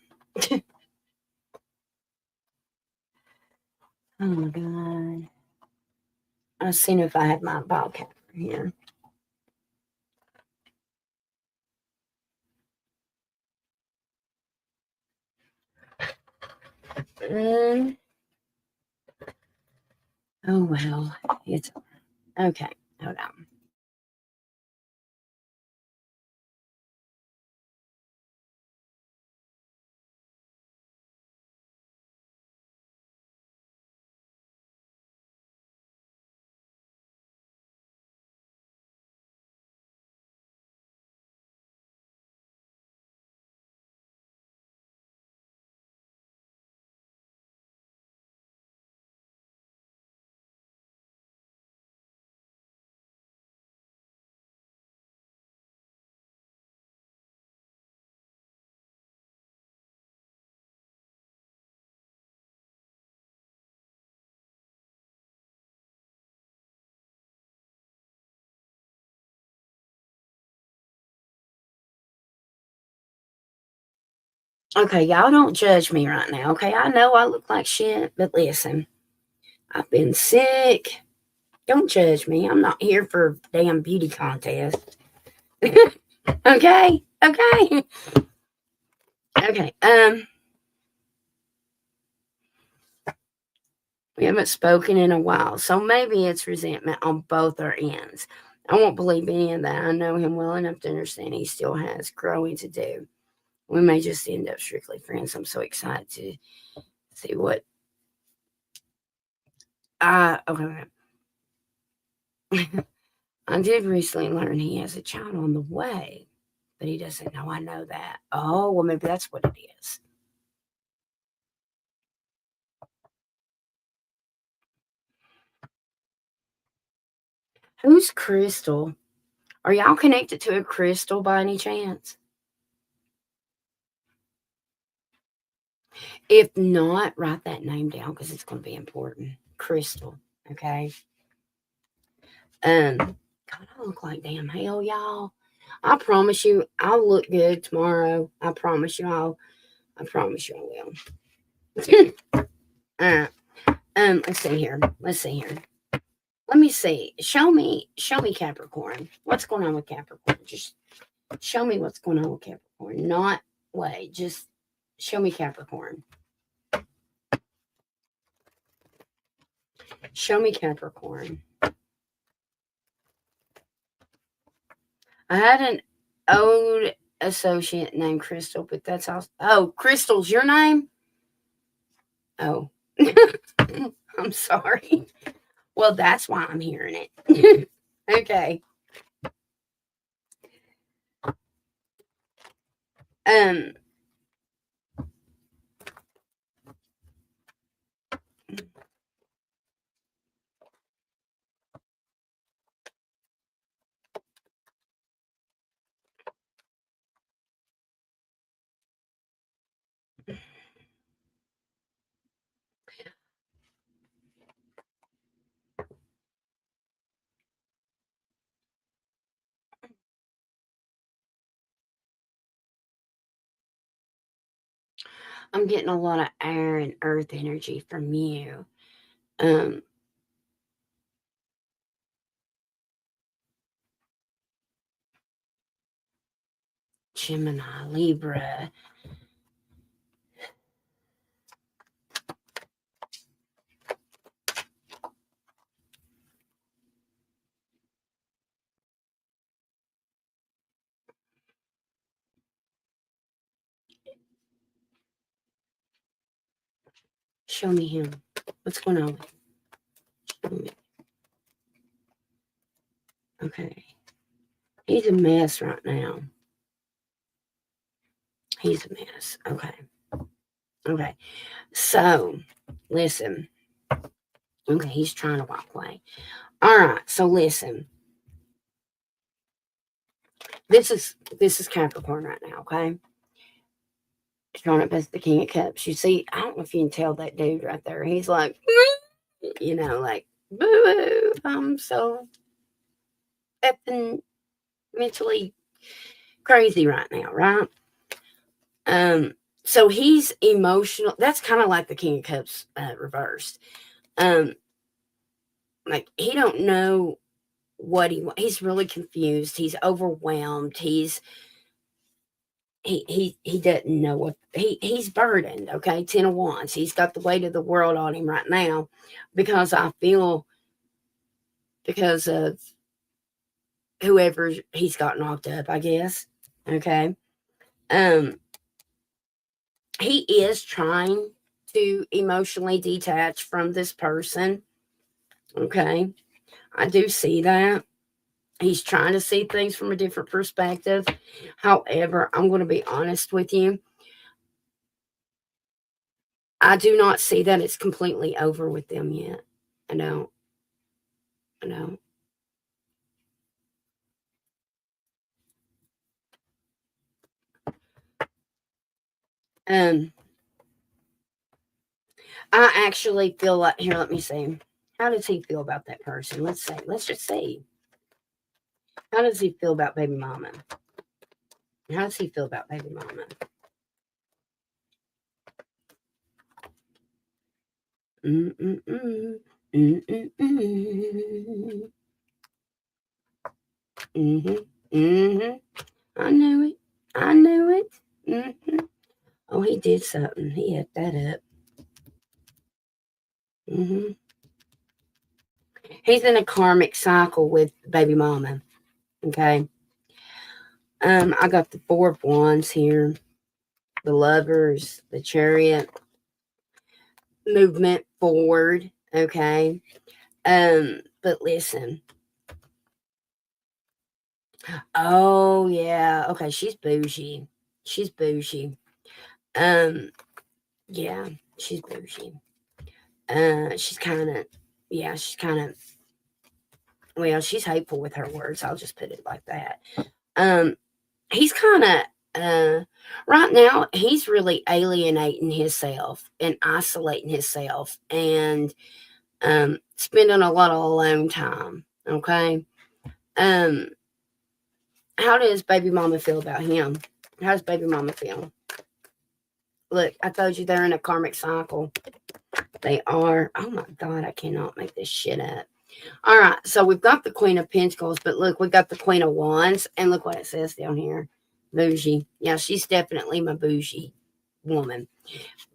my god. I've seen if I had my ball cap here. Oh well. It's okay. Hold on. Okay, y'all don't judge me right now. Okay, I know I look like shit, but listen, I've been sick. Don't judge me. I'm not here for a damn beauty contest. Okay, okay, okay. We haven't spoken in a while, so maybe it's resentment on both our ends. I won't believe any of that. I know him well enough to understand he still has growing to do. We may just end up strictly friends. I'm so excited to see what. Okay. I did recently learn he has a child on the way, but he doesn't know I know that. Oh, well, maybe that's what it is. Who's Crystal? Are y'all connected to a crystal by any chance? If not, write that name down because it's going to be important. Crystal, okay? God, I look like damn hell, y'all. I promise you, I'll look good tomorrow. I promise you, I promise you, I will. Let's see here. Let's see here. Let me see. Show me Capricorn. What's going on with Capricorn? Just show me what's going on with Capricorn. Not wait. Just show me Capricorn. Show me Capricorn. I had an old associate named Crystal, but that's all. Oh, Crystal's your name? Oh, I'm sorry. Well, that's why I'm hearing it. Okay. Um. I'm getting a lot of air and earth energy from you. Um, Gemini, Libra. Show me him. What's going on with him? Show me. Okay. He's a mess right now. He's a mess. Okay. Okay. So, listen. Okay, he's trying to walk away. All right. So listen. This is Capricorn right now. Okay. Showing up as the King of Cups. You see, I don't know if you can tell that dude right there. He's like, like, boo boo. I'm so effing mentally crazy right now, right? So he's emotional. That's kind of like the King of Cups reversed. Um, like he don't know what he's really confused. He's overwhelmed. He doesn't know what he's burdened. Okay, 10 of Wands. He's got the weight of the world on him right now because I feel because of whoever he's got knocked up. I guess. Okay. Um, he is trying to emotionally detach from this person. Okay. I do see that. He's trying to see things from a different perspective. However, I'm going to be honest with you. I do not see that it's completely over with them yet. I don't. I don't. Um, I actually feel like here. Let me see. How does he feel about that person? Let's see. Let's just see. How does he feel about baby mama? How does he feel about baby mama? Mm-mm-mm. Mm-mm-mm. Mm-hmm. Mm-hmm. I knew it. I knew it. Mm-hmm. Oh, he did something. He had that up. Mm-hmm. He's in a karmic cycle with baby mama. Okay. I got the 4 of Wands here, the Lovers, the Chariot, movement forward. Okay. But listen. Oh yeah. Okay, she's bougie. She's bougie. Um, yeah, she's bougie. She's kind of, yeah, she's kind of, well, she's hateful with her words. I'll just put it like that. Um, he's kind of right now he's really alienating himself and isolating himself and spending a lot of alone time. Okay. um How does baby mama feel about him? How does baby mama feel? Look, I told you they're in a karmic cycle. They are. Oh my God, I cannot make this shit up. All right, so we've got the Queen of Pentacles, but look, we got the Queen of Wands, and look what it says down here. Bougie. Yeah, she's definitely my bougie woman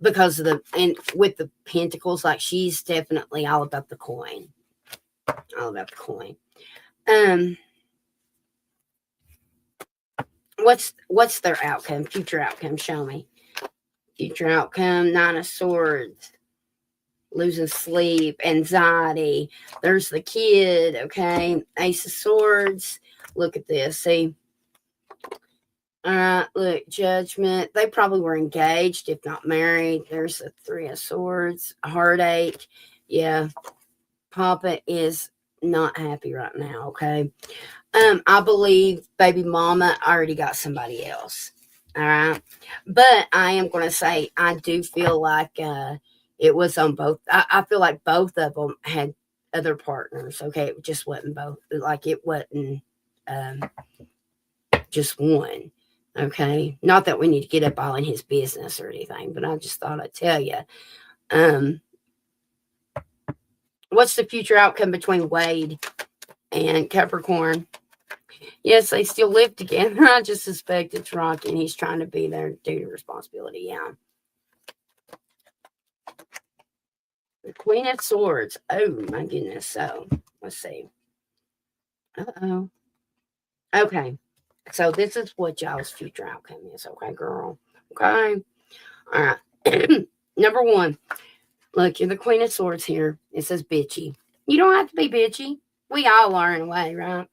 because of and with the Pentacles, like she's definitely all about the coin. All about the coin. What's their outcome? Future outcome. Show me. Future outcome. 9 of Swords. Losing sleep, anxiety. There's the kid, okay? Ace of Swords. Look at this. See? All right, look, Judgment. They probably were engaged, if not married. There's the 3 of Swords. Heartache. Yeah. Papa is not happy right now, okay? I believe baby mama already got somebody else. All right. But I am going to say, I do feel like it was on both. I feel like both of them had other partners. Okay. It just wasn't both. Like it wasn't just one. Okay. Not that we need to get up all in his business or anything, but I just thought I'd tell you. What's the future outcome between Wade and Capricorn? Yes, they still live together. I just suspect it's Rocky and he's trying to be their duty responsibility. Yeah. The Queen of Swords. Oh, my goodness. So, let's see. Uh-oh. Okay. So, this is what y'all's future outcome is. Okay, girl. Okay. All right. Number 1. Look, you're the Queen of Swords here. It says bitchy. You don't have to be bitchy. We all are in a way, right?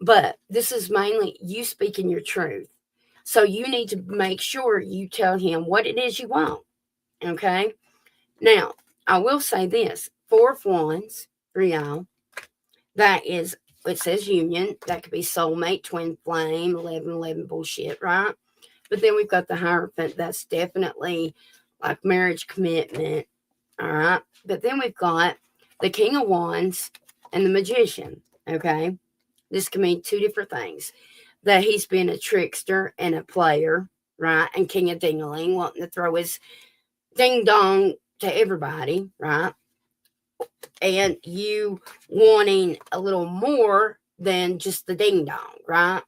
But this is mainly you speaking your truth. So you need to make sure you tell him what it is you want. Okay? Now, I will say this. 4 of Wands for y'all. That is, it says union. That could be soulmate, twin flame, 1111 bullshit, right? But then we've got the Hierophant. That's definitely like marriage commitment. All right? But then we've got the King of Wands and the Magician. Okay? This can mean 2 different things. That he's been a trickster and a player, right? And King of Ding-a-ling, wanting to throw his ding-dong to everybody, right? And you wanting a little more than just the ding-dong, right?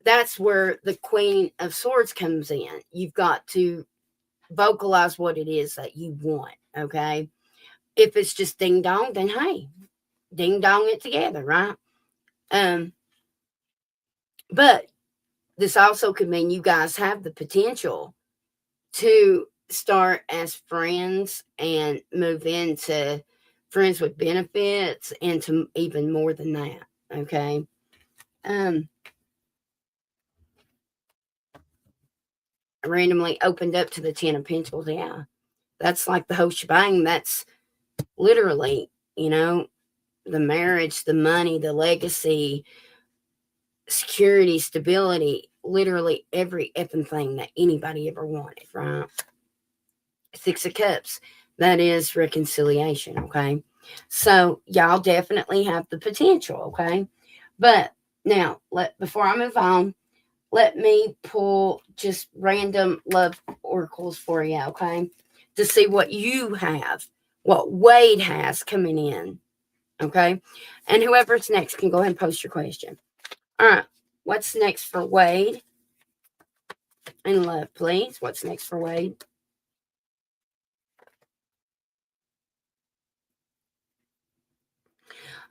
That's where the Queen of Swords comes in. You've got to vocalize what it is that you want, okay? If it's just ding-dong, then hey, ding-dong it together, right? But this also could mean you guys have the potential to start as friends and move into friends with benefits and to even more than that. Okay. Randomly opened up to the 10 of Pentacles. Yeah. That's like the whole shebang. That's literally, the marriage, the money, the legacy, security, stability, literally every effing thing that anybody ever wanted, right? 6 of Cups. That is reconciliation, okay? So y'all definitely have the potential, okay? But now, before I move on, let me pull just random love oracles for you, okay? To see what you have, what Wade has coming in, okay? And whoever's next can go ahead and post your question. All right, what's next for Wade? And love, please. What's next for Wade?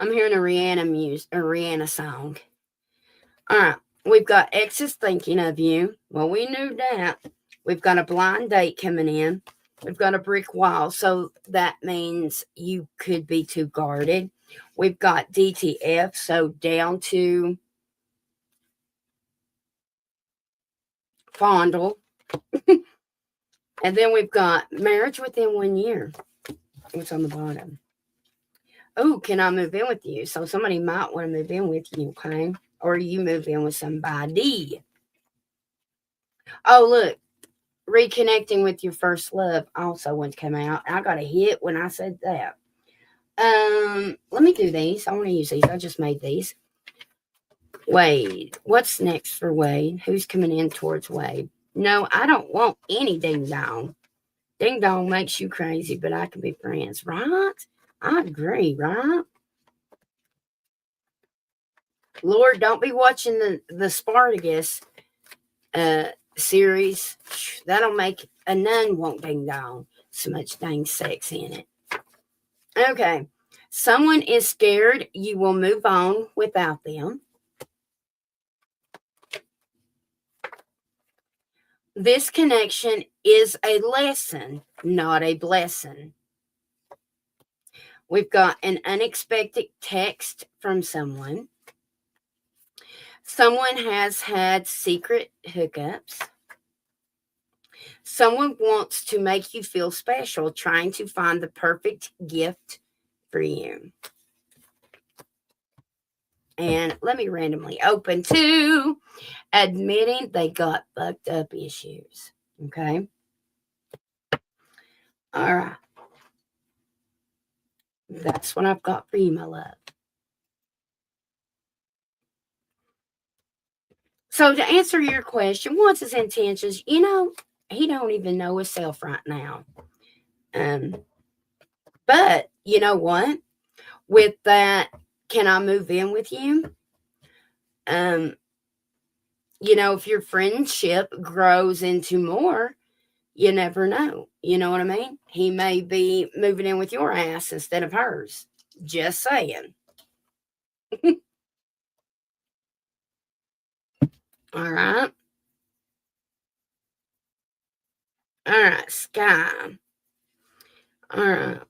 I'm hearing a Rihanna song. All right. We've got exes thinking of you. Well, we knew that. We've got a blind date coming in. We've got a brick wall. So that means you could be too guarded. We've got DTF. So down to fondle. And then we've got marriage within 1 year. What's on the bottom? Oh, can I move in with you? So somebody might want to move in with you, okay? Or you move in with somebody. Oh, look. Reconnecting with your first love also wants to come out. I got a hit when I said that. Let me do these. I want to use these. I just made these. Wade. What's next for Wade? Who's coming in towards Wade? No, I don't want any ding dong. Ding dong makes you crazy, but I can be friends, right? I agree, right? Lord, don't be watching the Spartacus series. That'll make a nun want ding dong. So much dang sex in it. Okay. Someone is scared you will move on without them. This connection is a lesson, not a blessing. We've got an unexpected text from someone. Someone has had secret hookups. Someone wants to make you feel special, trying to find the perfect gift for you. And let me randomly open to admitting they got fucked up issues. Okay. All right. That's what I've got for you, my love. So to answer your question, what's his intentions? He don't even know himself right now. But you know what? With that, can I move in with you? If your friendship grows into more, you never know. You know what I mean? He may be moving in with your ass instead of hers. Just saying. All right. All right, Sky. All right.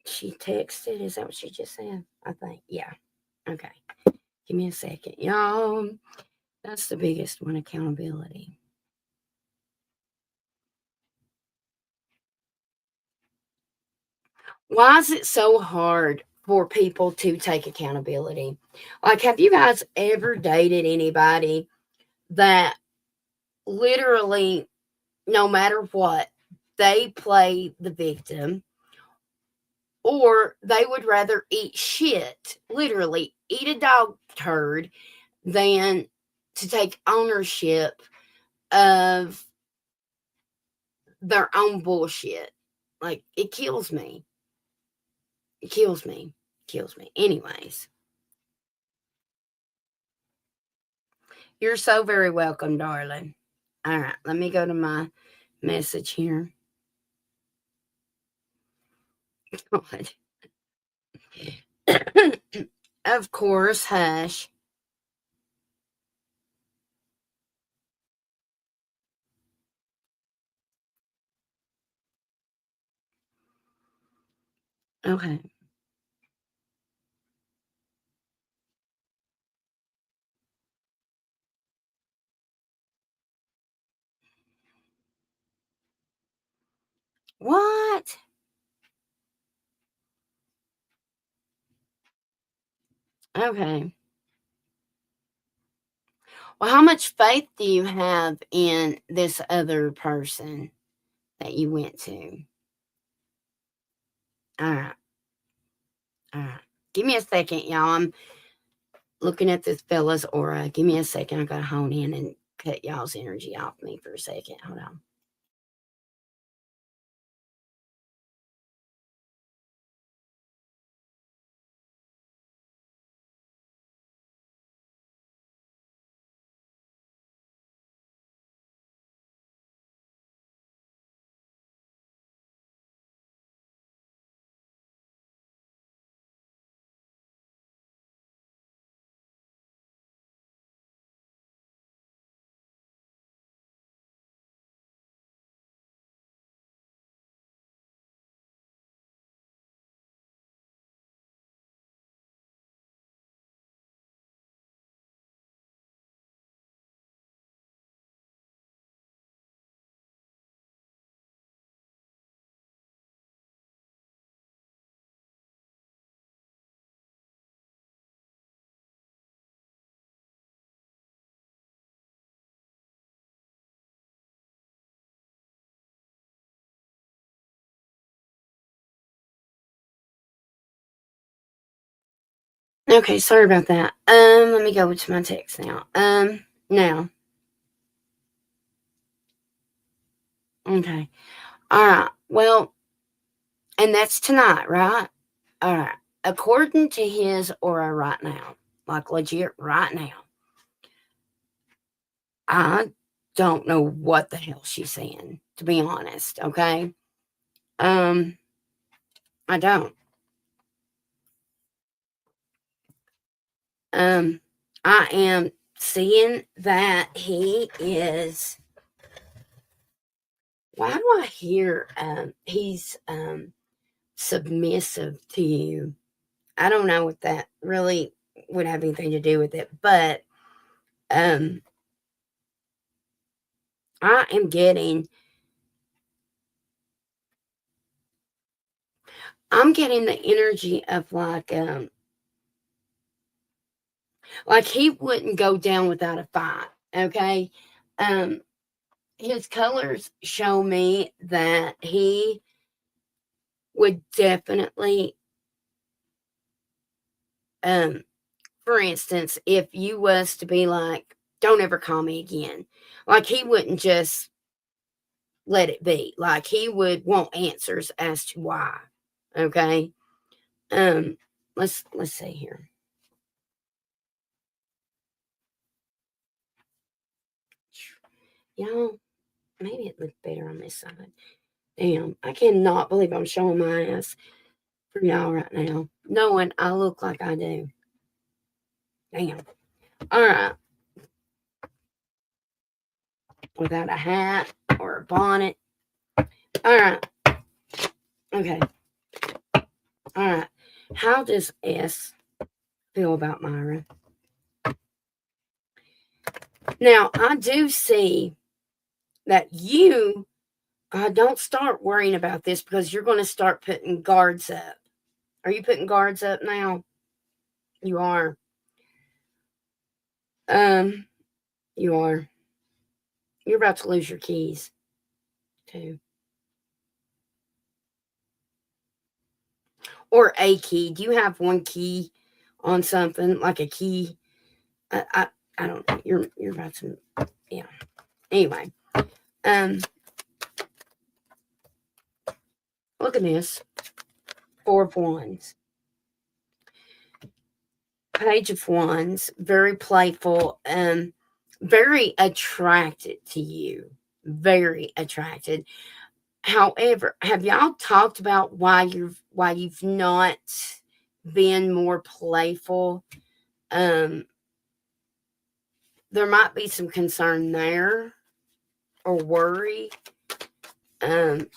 She texted. Is that what she just said? I think. Yeah. Okay. Give me a second, y'all. That's the biggest one, accountability. Why is it so hard for people to take accountability? Like, have you guys ever dated anybody that literally, no matter what, they play the victim, or they would rather eat shit, literally eat a dog turd, than to take ownership of their own bullshit? Like, it kills me. It kills me. Kills me. Anyways, you're so very welcome, darling. All right, let me go to my message here. God. Of course, hush. Okay. What? Okay. Well, how much faith do you have in this other person that you went to? All right. All right. Give me a second, y'all. I'm looking at this fella's aura. Give me a second. I got to hone in and cut y'all's energy off me for a second. Hold on. Okay, sorry about that. Let me go to my text now. Now. Okay. All right. Well, and that's tonight, right? All right. According to his aura right now, like legit right now, I don't know what the hell she's saying, to be honest. Okay. Um, I don't. Um, I am seeing that he is. Why do I hear he's submissive to you? I don't know what that really would have anything to do with it, but um I am getting I'm getting the energy of like he wouldn't go down without a fight, okay? Um his colors show me that he would definitely um for instance, if you was to be like, don't ever call me again, like he wouldn't just let it be. Like he would want answers as to why. Okay. Um, let's see here. Y'all, maybe it looked better on this side. Damn, I cannot believe I'm showing my ass for y'all right now, knowing I look like I do. Damn. All right. Without a hat or a bonnet. All right. Okay. All right. How does S feel about Myra? Now, I do see that you don't start worrying about this because you're going to start putting guards up. Are you putting guards up now? You are. Um, you are. You're about to lose your keys, too. Or a key. Do you have one key on something like a key? I don't know. You're about to. Yeah. Anyway, um, look at this. Four of Wands. Page of Wands. Very playful. Very attracted to you. Very attracted. However, have y'all talked about why you've not been more playful? Um, there might be some concern there, or worry, um,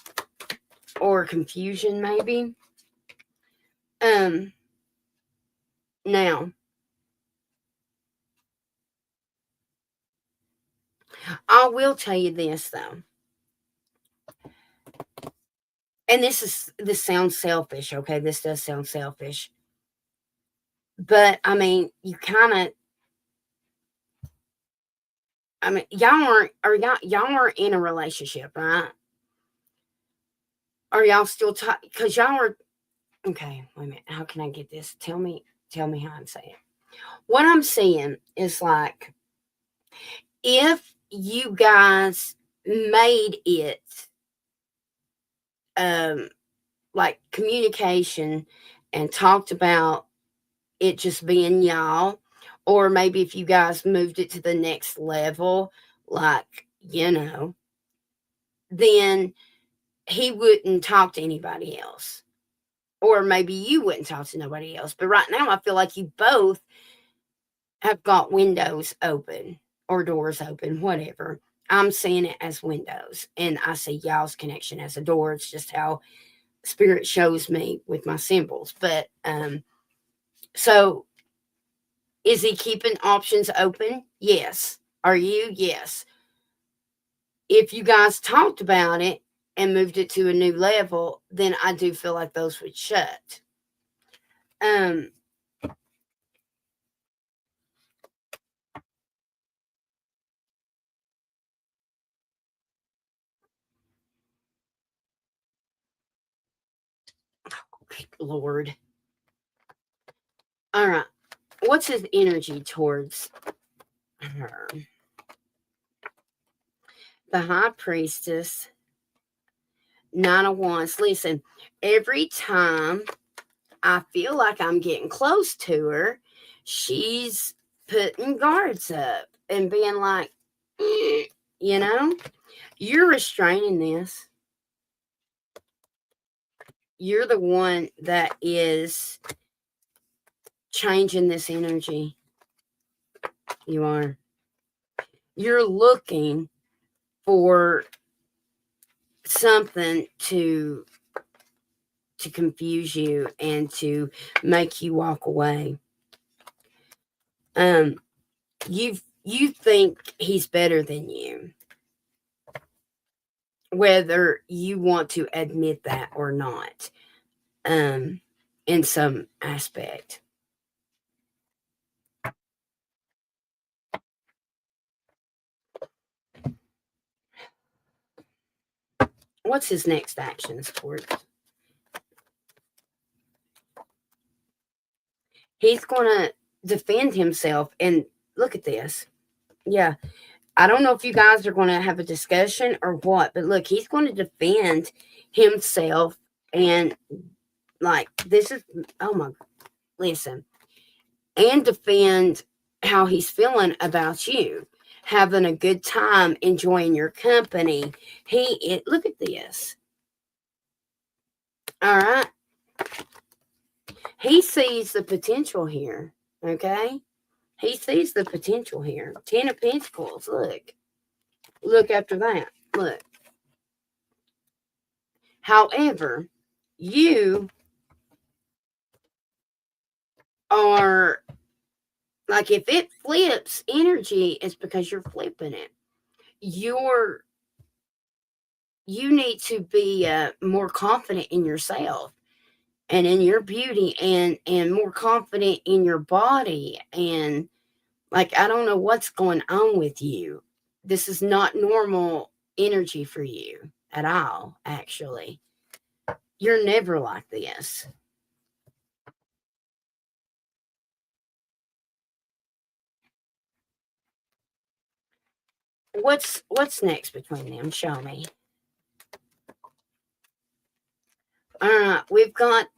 or confusion maybe. Um, now I will tell you this though, and this sounds selfish. Okay, this does sound selfish, but I mean, you kind of. I mean, y'all aren't in a relationship, right? Are y'all still talking? Because y'all are. Okay, wait a minute. How can I get this? Tell me how I'm saying. What I'm saying is like if you guys made it um like communication and talked about it just being y'all, or maybe if you guys moved it to the next level, like, then he wouldn't talk to anybody else. Or maybe you wouldn't talk to nobody else. But right now I feel like you both have got windows open or doors open, whatever. I'm seeing it as windows, and I see y'all's connection as a door. It's just how spirit shows me with my symbols. But so is he keeping options open? Yes. Are you? Yes. If you guys talked about it and moved it to a new level, then I do feel like those would shut. Um, Lord. All right. what's his energy towards her? The High Priestess, Nine of Wands. Listen, every time I feel like I'm getting close to her, she's putting guards up and being like, you know, you're restraining this. You're the one that is changing this energy. You are. You're looking for something to confuse you and to make you walk away. You think he's better than you, whether you want to admit that or not, in some aspect. What's his next actions towards? He's going to defend himself. And look at this. Yeah. I don't know if you guys are going to have a discussion or what, but look, he's going to defend himself. And like, this is, oh my, listen, and defend how he's feeling about you, having a good time, enjoying your company. Look at this. All right. He sees the potential here. Okay. He sees the potential here. 10 of Pentacles. Look after that. Look. However, you are like, if it flips energy, it's because you're flipping it. You need to be more confident in yourself and in your beauty, and more confident in your body. And like, I don't know what's going on with you. This is not normal energy for you at all, actually. You're never like this. What's next between them? Show me. All right, we've got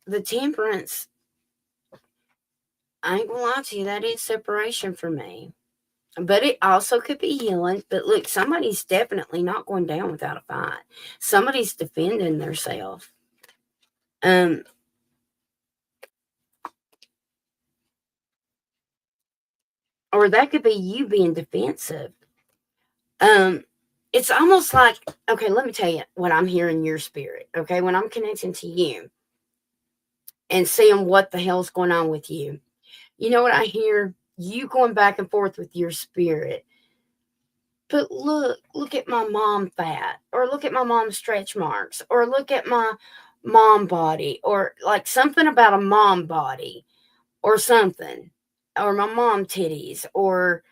the Temperance. I ain't gonna lie to you, that is separation for me. But it also could be healing. But look, somebody's definitely not going down without a fight. Somebody's defending themselves. Or that could be you being defensive. It's almost like, okay, let me tell you what I'm hearing your spirit. Okay, when I'm connecting to you and seeing what the hell's going on with you, you know what I hear? You going back and forth with your spirit. But look at my mom fat, or look at my mom's stretch marks, or look at my mom body, or like something about a mom body, or something, or my mom titties, or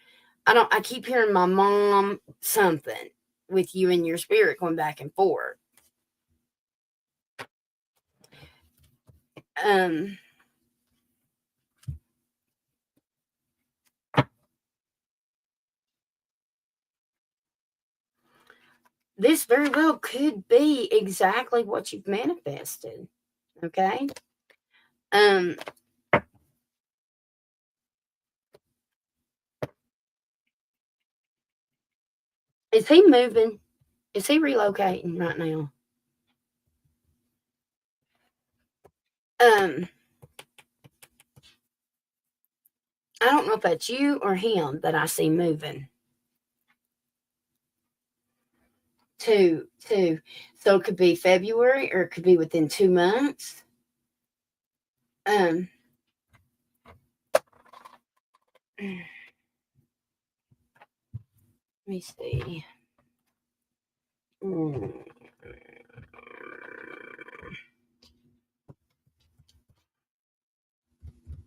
I keep hearing my mom something with you and your spirit going back and forth. This very well could be exactly what you've manifested. Okay. Is he moving? Is he relocating right now? I don't know if that's you or him that I see moving. Two. So it could be February, or it could be within 2 months. Let me see.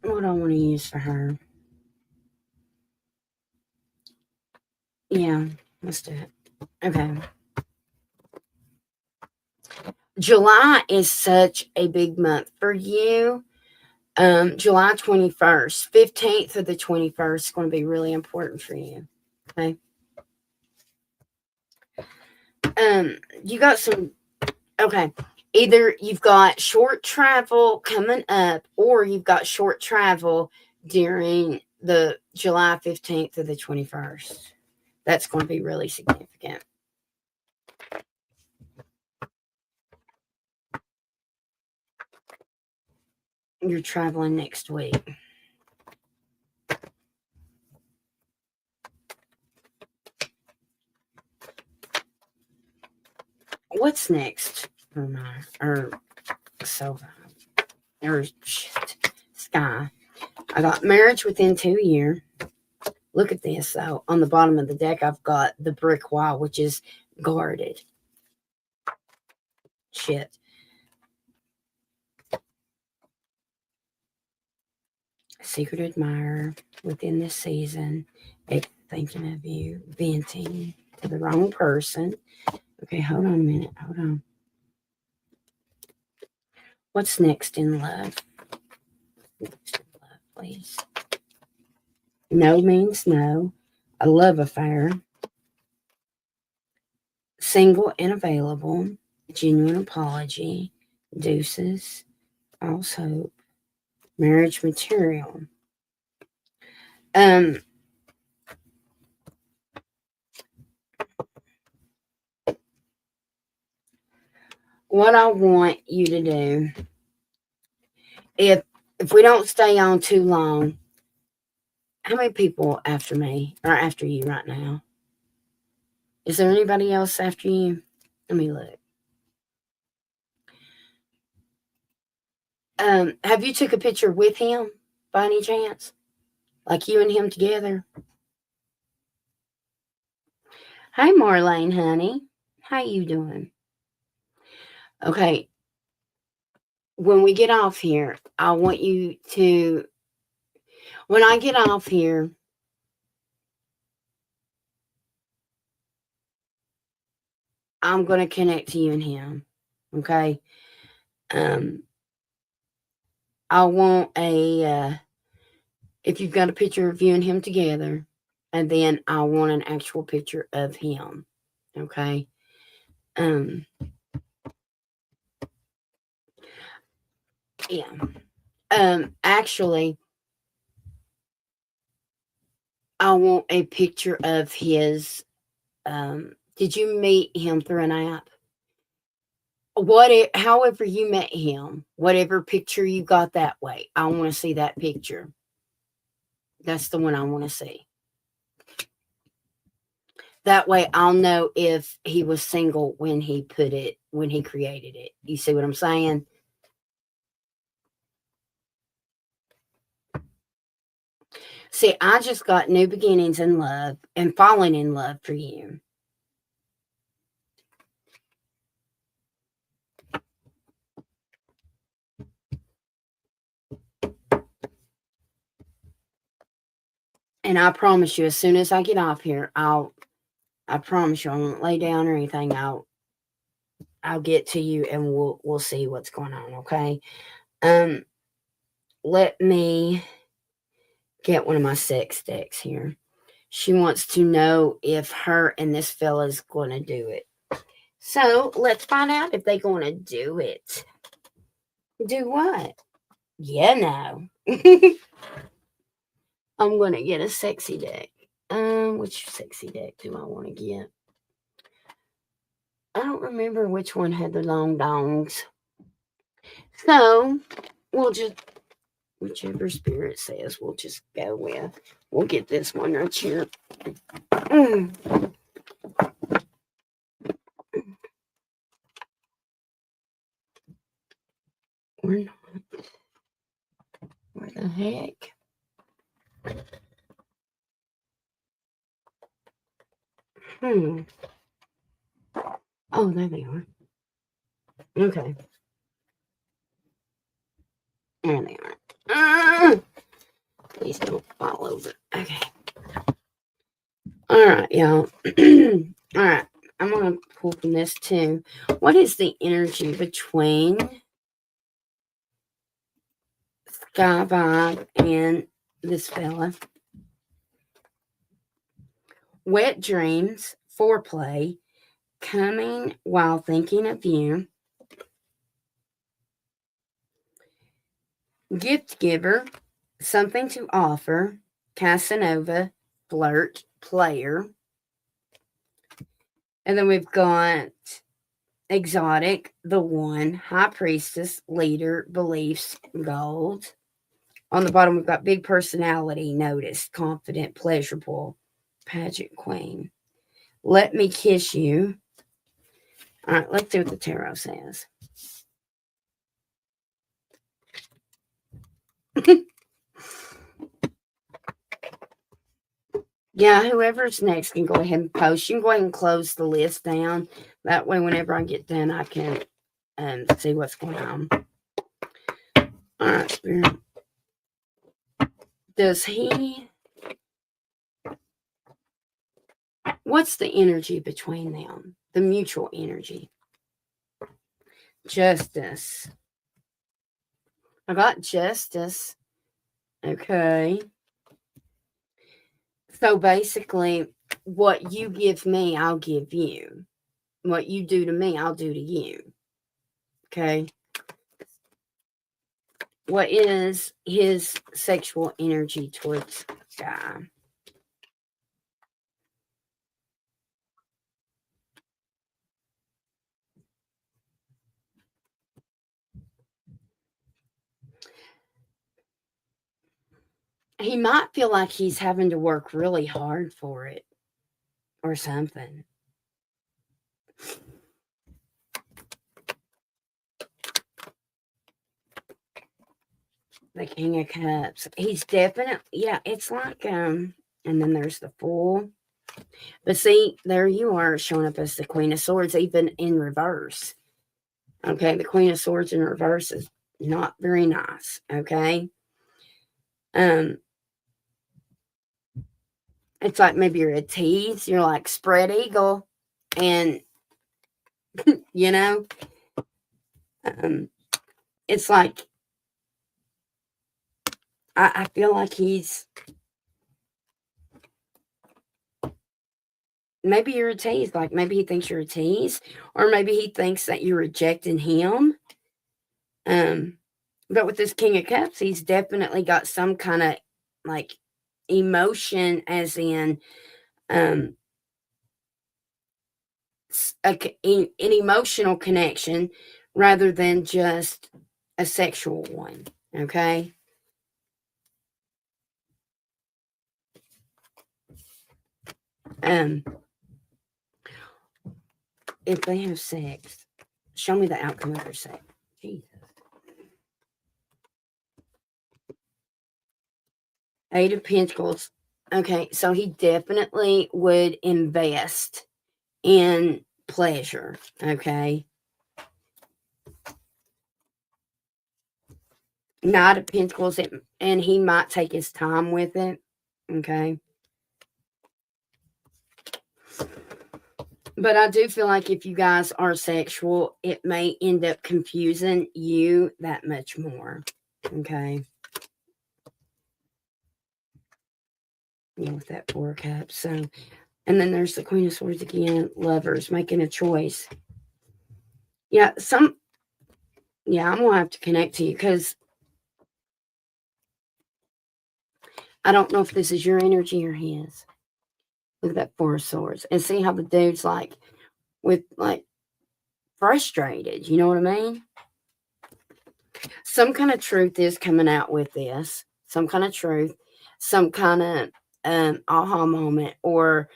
What do I want to use for her? Yeah, let's do it. Okay. July is such a big month for you. July 21st, 15th of the 21st is going to be really important for you. Okay. You got some, okay. Either you've got short travel coming up, or you've got short travel during the July 15th to the 21st. That's going to be really significant. You're traveling next week. What's next for my, or Sky? I got marriage within 2 years. Look at this, though. On the bottom of the deck, I've got the brick wall, which is guarded. Shit. Secret admirer within this season. Thinking of you. Venting to the wrong person. Okay, hold on a minute. Hold on. What's next in love? Next in love, please. No means no. A love affair. Single and available. Genuine apology. Deuces. False hope. Marriage material. What I want you to do, if we don't stay on too long, how many people after me or after you right now? Is there anybody else after you? Let me look. Have you took a picture with him by any chance? Like you and him together? Hi, Marlene, honey. How you doing? Okay. When we get off here, I want you to, when I get off here, I'm going to connect to you and him. Okay. I want if you've got a picture of you and him together, and then I want an actual picture of him. Okay. Yeah. Actually, I want a picture of his. Did you meet him through an app? However you met him, whatever picture you got that way, I want to see that picture. That's the one I want to see. That way I'll know if he was single when he created it. You see what I'm saying? See, I just got new beginnings in love and falling in love for you. And I promise you, as soon as I get off here, I promise you I won't lay down or anything. I'll get to you and we'll see what's going on, okay? Let me get one of my sex decks here. She wants to know if her and this fella's going to do it. So let's find out if they're going to do it. Do what? Yeah, no. I'm going to get a sexy deck. Which sexy deck do I want to get? I don't remember which one had the long dongs. So we'll just, whichever spirit says, we'll just go with. We'll get this one right here. We're not. Where the heck? Oh, there they are. Okay. There they are. Please don't fall over. Okay. All right, y'all. All right. I'm going to pull from this too. What is the energy between guy vibe and this fella. Wet dreams, foreplay, coming while thinking of you. Gift giver, something to offer. Casanova, flirt, player. And then we've got exotic, the one, high priestess, leader, beliefs, gold. On the bottom, we've got big personality, noticed, confident, pleasurable, pageant queen. Let me kiss you. All right, let's see what the tarot says. Yeah, whoever's next can go ahead and post. You can go ahead and close the list down. That way, whenever I get done, I can see what's going on. All right, Spirit. Does he... What's the energy between them? The mutual energy. Justice. I got justice. Okay. So basically, what you give me, I'll give you. What you do to me, I'll do to you. Okay. What is his sexual energy towards guy? He might feel like he's having to work really hard for it or something. The King of Cups. He's definitely, yeah, it's like, and then there's the Fool. But see, there you are showing up as the Queen of Swords, even in reverse. Okay, the Queen of Swords in reverse is not very nice. Okay. It's like maybe you're a tease, you're like spread eagle, and you know, it's like I feel like he's maybe you're a tease, like maybe he thinks you're a tease, or maybe he thinks that you're rejecting him. But with this King of Cups, he's definitely got some kind of like emotion, as in an emotional connection rather than just a sexual one. Okay. If they have sex, show me the outcome of their sex. Jesus. 8 of Pentacles. Okay, so he definitely would invest in pleasure. Okay. Knight of Pentacles, and he might take his time with it. Okay. But I do feel like if you guys are sexual, it may end up confusing you that much more. Okay. Yeah, with that 4 of Cups. So, and then there's the Queen of Swords again. Lovers making a choice. Yeah, I'm going to have to connect to you because I don't know if this is your energy or his. Look at that 4 of Swords. And see how the dude's like, with like, frustrated. You know what I mean? Some kind of truth is coming out with this. Some kind of truth. Some kind of aha moment or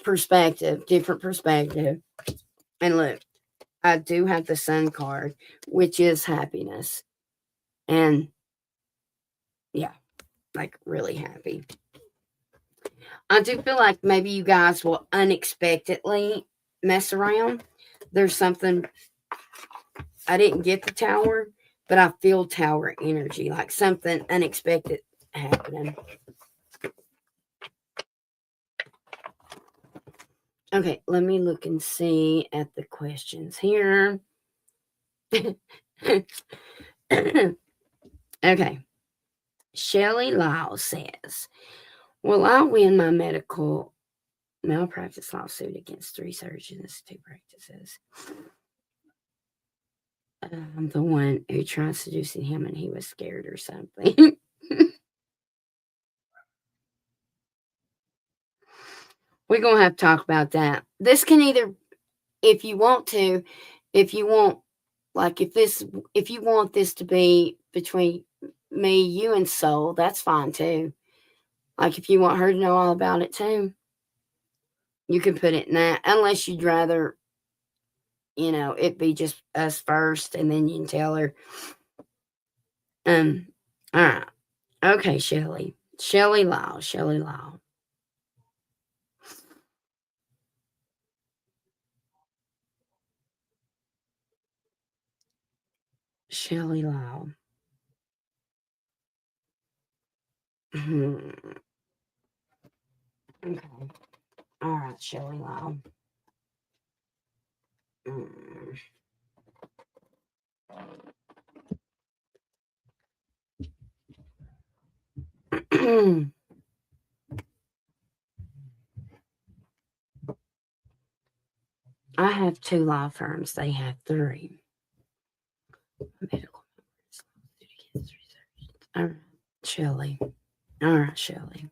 perspective. Different perspective. And look, I do have the Sun card, which is happiness. And yeah, like really happy. I do feel like maybe you guys will unexpectedly mess around. There's something, I didn't get the Tower, but I feel Tower energy, like something unexpected happening. Okay, let me look and see at the questions here. Okay. Shelley Lyle says, will I win my medical malpractice lawsuit against 3 surgeons, 2 practices? I'm the one who tried seducing him and he was scared or something. We're going to have to talk about that. This can either, if you want to, if you want, like if you want this to be between me, you, and Soul, that's fine too. Like if you want her to know all about it too, you can put it in that, unless you'd rather, it be just us first and then you can tell her. All right. Okay, Shelley. Shelley Lyle. Shelley Lyle. Shelley Lyle. Okay. All right, Shelley Lyle. I have 2 law firms. They have 3. Medical. All right, Shelley. All right, Shelley.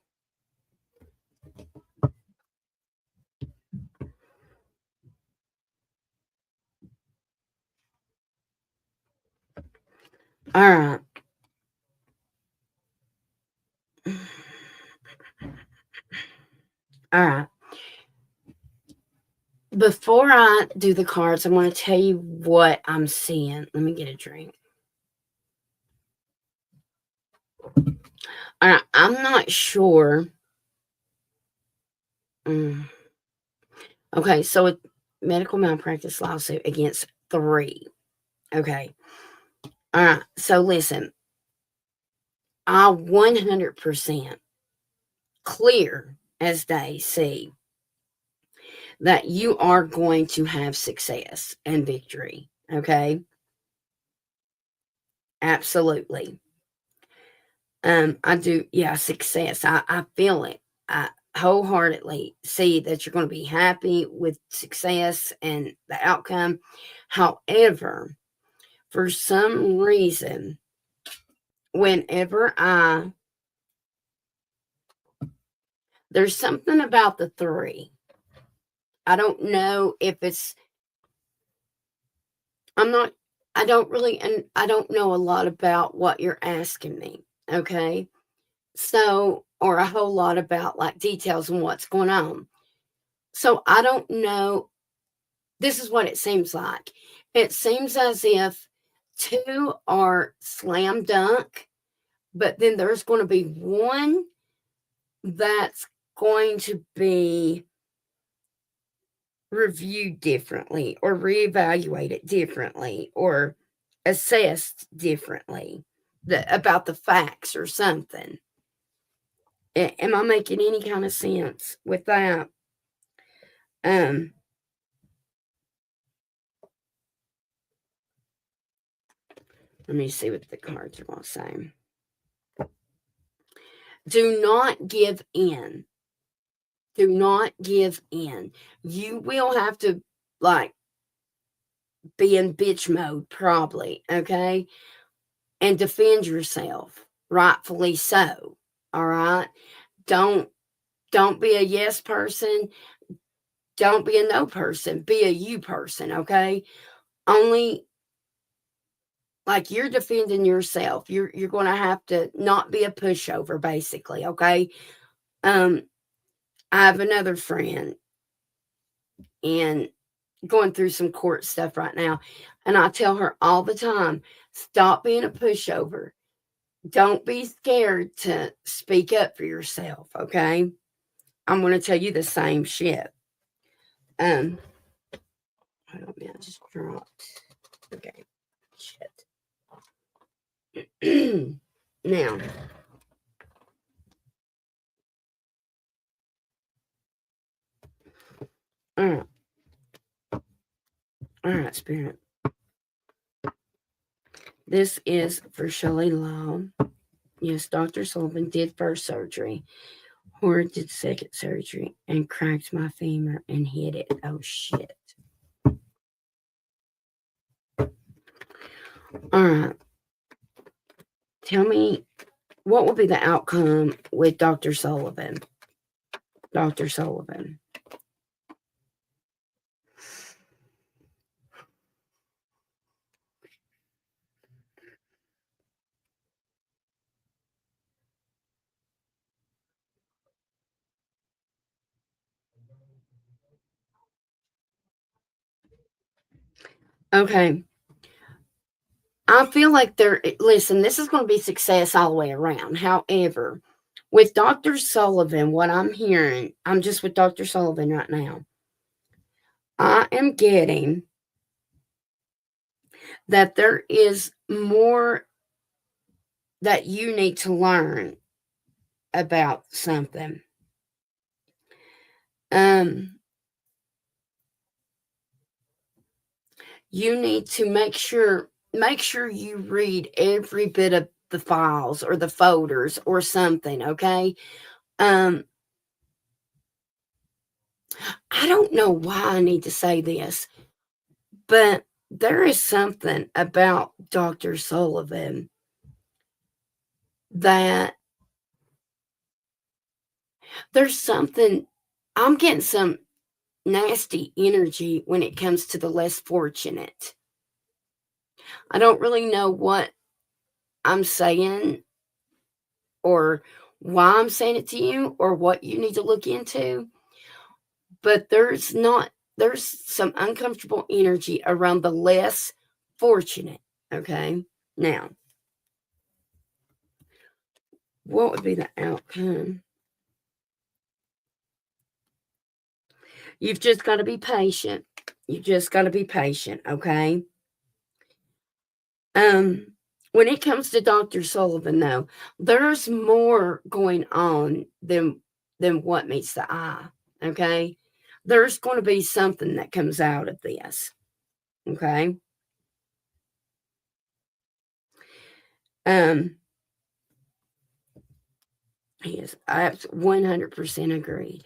All right. All right. Before I do the cards, I want to tell you what I'm seeing. Let me get a drink. All right. I'm not sure. Okay. So a medical malpractice lawsuit against 3. Okay. All right. So listen, I 100% clear as day see that you are going to have success and victory. Okay. Absolutely. I do, yeah, success. I feel it. I wholeheartedly see that you're going to be happy with success and the outcome. However, for some reason, whenever there's something about the 3. I don't know if it's, I don't really, and I don't know a lot about what you're asking me. Okay. So, or a whole lot about like details on what's going on. So I don't know. This is what it seems like. It seems as if 2 are slam dunk, but then there's going to be 1 that's going to be reviewed differently or reevaluated differently or assessed differently about the facts or something. Am I making any kind of sense with that? Let me see what the cards are going to say. Do not give in. Do not give in. You will have to like be in bitch mode probably, okay? And defend yourself, rightfully so. All right? Don't be a yes person. Don't be a no person. Be a you person, okay? Only like you're defending yourself. You're going to have to not be a pushover basically, okay? I have another friend and going through some court stuff right now. And I tell her all the time, stop being a pushover. Don't be scared to speak up for yourself, okay? I'm going to tell you the same shit. Hold on, man, I just dropped. Okay, shit. Now, all right, Spirit. This is for Shelley Law. Yes, Dr. Sullivan did first surgery. Howard did second surgery and cracked my femur and hit it. Oh, shit. All right. Tell me, what will be the outcome with Dr. Sullivan? Dr. Sullivan. Okay. I feel like listen, this is going to be success all the way around. However, with Dr. Sullivan, what I'm hearing, I'm just with Dr. Sullivan right now. I am getting that there is more that you need to learn about something. You need to make sure you read every bit of the files or the folders or something, okay? I don't know why I need to say this, but there is something about Dr. Sullivan that there's something, I'm getting some nasty energy when it comes to the less fortunate. I don't really know what I'm saying or why I'm saying it to you or what you need to look into, but there's some uncomfortable energy around the less fortunate, okay? Now, what would be the outcome? You've just got to be patient. You just got to be patient, okay? When it comes to Dr. Sullivan, though, there's more going on than what meets the eye, okay? There's going to be something that comes out of this, okay? Yes, I 100% agreed.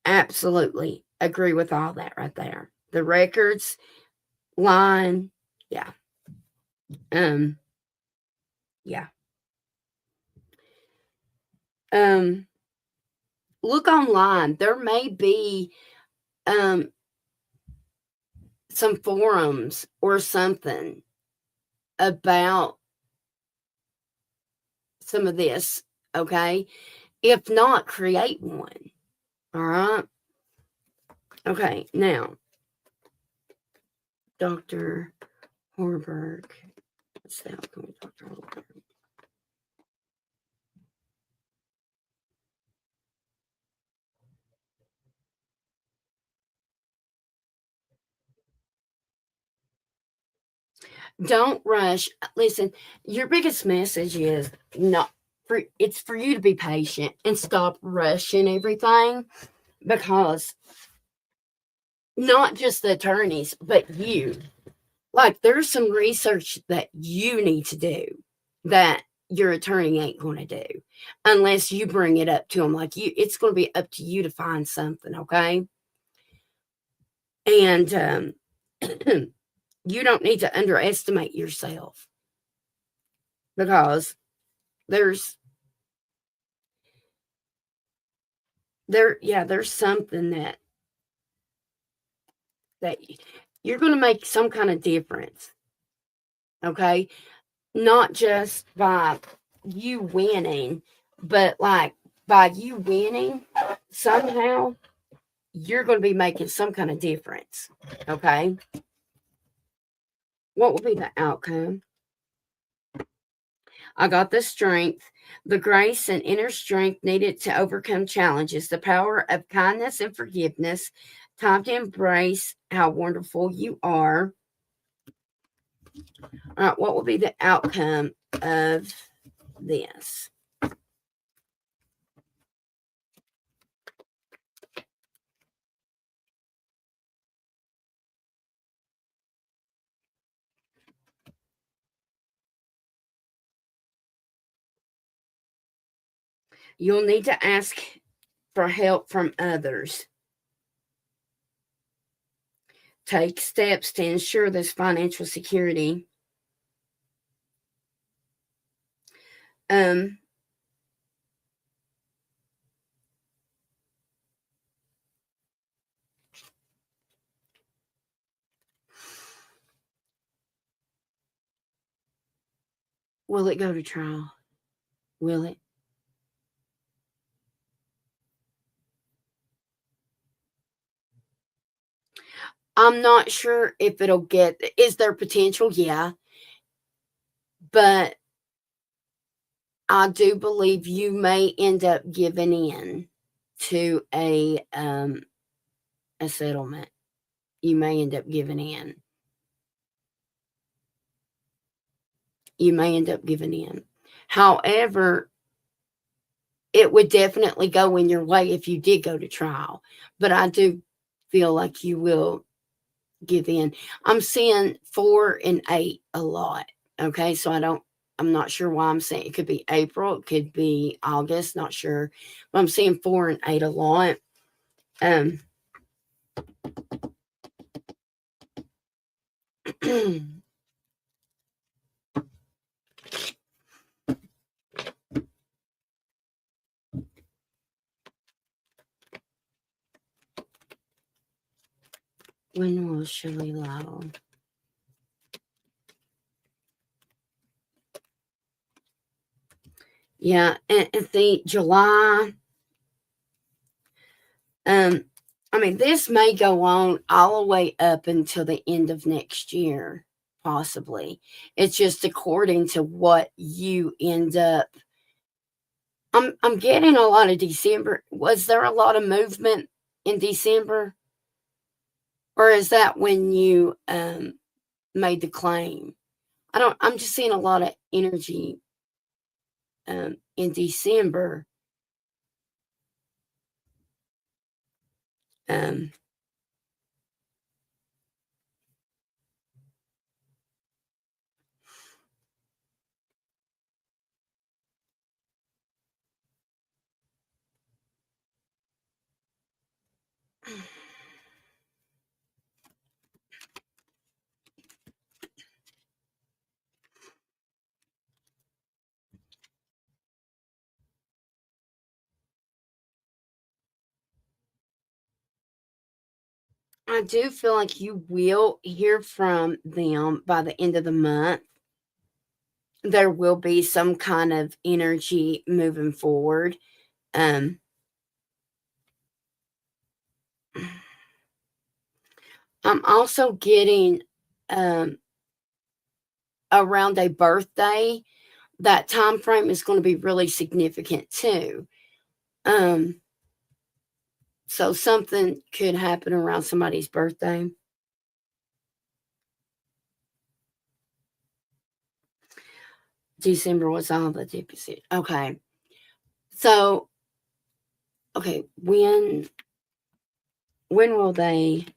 Absolutely agree with all that right there. The records line, yeah. Yeah. Look online. There may be some forums or something about some of this, okay? If not, create one. All right. Okay, now, Dr. Horberg. What's the outcome with Dr. Horberg? Don't rush. Listen, your biggest message is not for it's for you to be patient and stop rushing everything because not just the attorneys, but you. Like there's some research that you need to do that your attorney ain't going to do unless you bring it up to them. Like it's going to be up to you to find something, okay? And you don't need to underestimate yourself because there's there's something that you're going to make some kind of difference, okay? Not just by you winning, but like by you winning somehow you're going to be making some kind of difference, okay? What will be the outcome? I got the strength, the grace and inner strength needed to overcome challenges, the power of kindness and forgiveness, time to embrace how wonderful you are. All right, what will be the outcome of this? You'll need to ask for help from others. Take steps to ensure this financial security. Um, will it go to trial? Will it? I'm not sure if it'll get. Is there potential? Yeah. But I do believe you may end up giving in to a settlement. You may end up giving in. You may end up giving in. However, it would definitely go in your way if you did go to trial. But I do feel like you will give in. I'm seeing 4 and 8 a lot. Okay, so I'm not sure why I'm saying it could be April, it could be August, not sure. But I'm seeing 4 and 8 a lot. Um when will Shirley Lyle? Yeah, and see, July. I mean, this may go on all the way up until the end of next year, possibly. It's just according to what you end up. I'm getting a lot of December. Was there a lot of movement in December, or is that when you made the claim? I don't. I'm just seeing a lot of energy in December. Um, I do feel like you will hear from them by the end of the month. There will be some kind of energy moving forward. Um, I'm also getting around a birthday. That time frame is going to be really significant too. Um, so something could happen around somebody's birthday. December was all the deficit. Okay. So, okay, when will they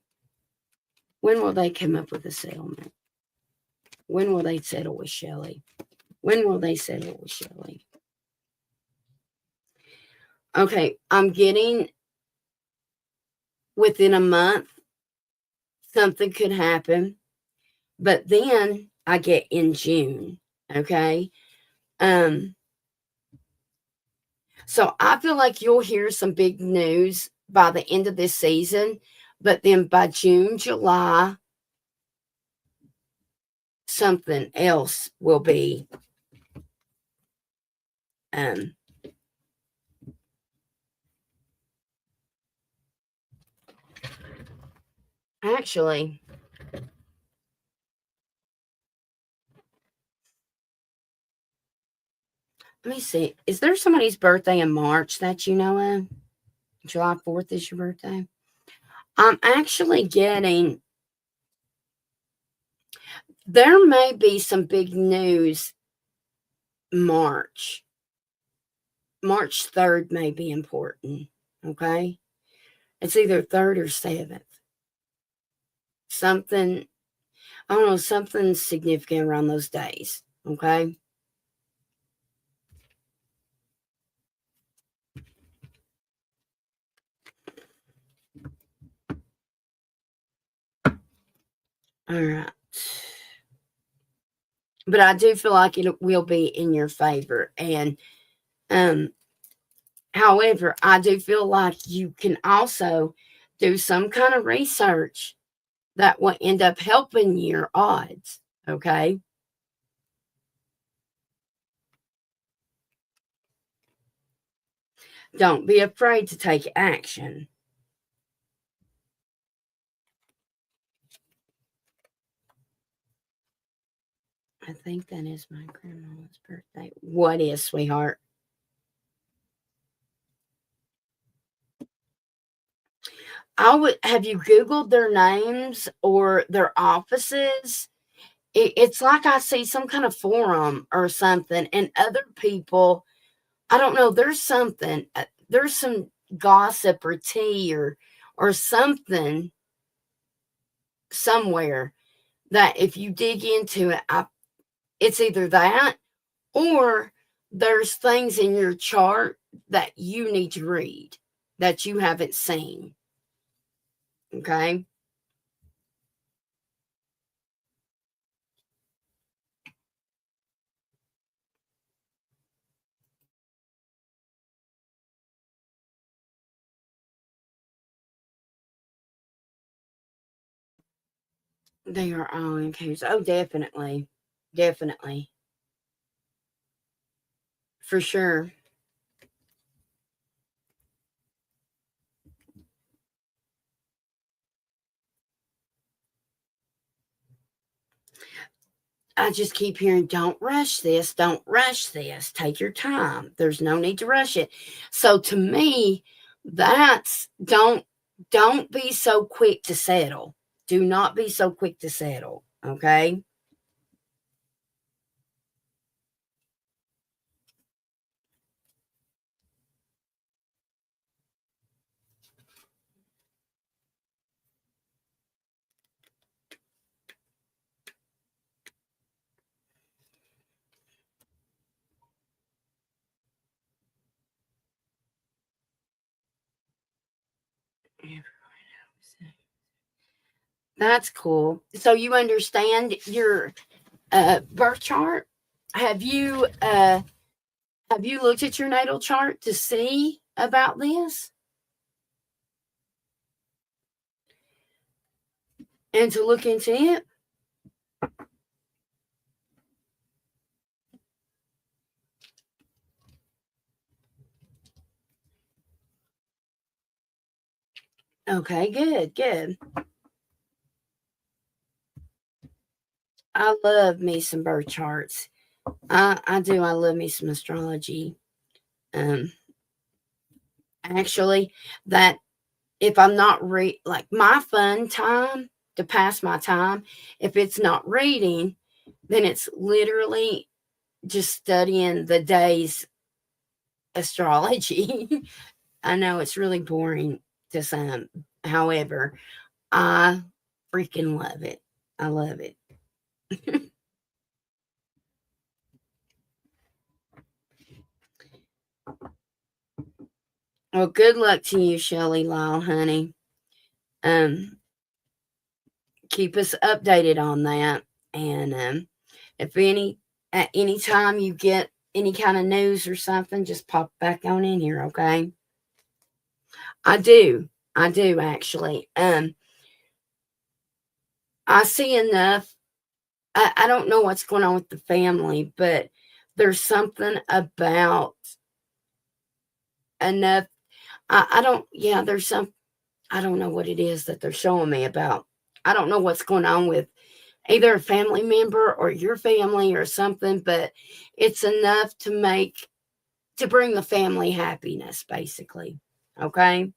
come up with a settlement? When will they settle with Shelley? When will they settle with Shelley? Okay, I'm getting within a month something could happen, but then I get in June. Okay. Um, so I feel like you'll hear some big news by the end of this season, but then by June, July, something else will be um actually, let me see. Is there somebody's birthday in March that you know of? July 4th is your birthday? I'm actually getting, there may be some big news March. March 3rd may be important. Okay. It's either 3rd or 7th. Something, I don't know, something significant around those days. Okay. All right. But I do feel like it will be in your favor. And however, I do feel like you can also do some kind of research that will end up helping your odds. Okay. Don't be afraid to take action. I think that is my grandma's birthday. What is, sweetheart? I would have you Googled their names or their offices? It's like I see some kind of forum or something, and other people, I don't know, there's some gossip or tea or something somewhere that if you dig into it, it's either that or there's things in your chart that you need to read that you haven't seen. Okay. They are all in case. Oh, definitely. Definitely. For sure. I just keep hearing, don't rush this, don't rush this, take your time. There's no need to rush it. So to me, that's don't be so quick to settle. Do not be so quick to settle. Okay. That's cool. So you understand your birth chart? Have you uh have you looked at your natal chart to see about this and to look into it? Okay, good, good. I love me some birth charts. I do. I love me some astrology. Um, actually, that if I'm not like my fun time to pass my time, if it's not reading, then it's literally just studying the day's astrology. I know it's really boring to some. However, I freaking love it. I love it. Well, good luck to you, Shelley Lyle, honey. Um, keep us updated on that. And if at any time you get any kind of news or something, just pop back on in here, okay? I do. I do actually. I see enough. I don't know what's going on with the family, but there's something about enough. I don't, yeah, there's some, I don't know what it is that they're showing me about. I don't know what's going on with either a family member or your family or something, but it's enough to bring the family happiness, basically. Okay.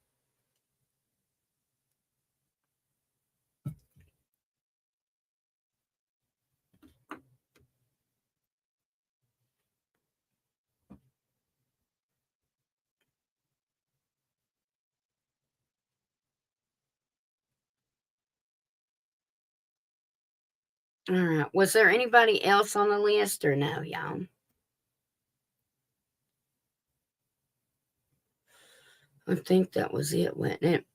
All right. Was there anybody else on the list or no, y'all? I think that was it, wasn't it?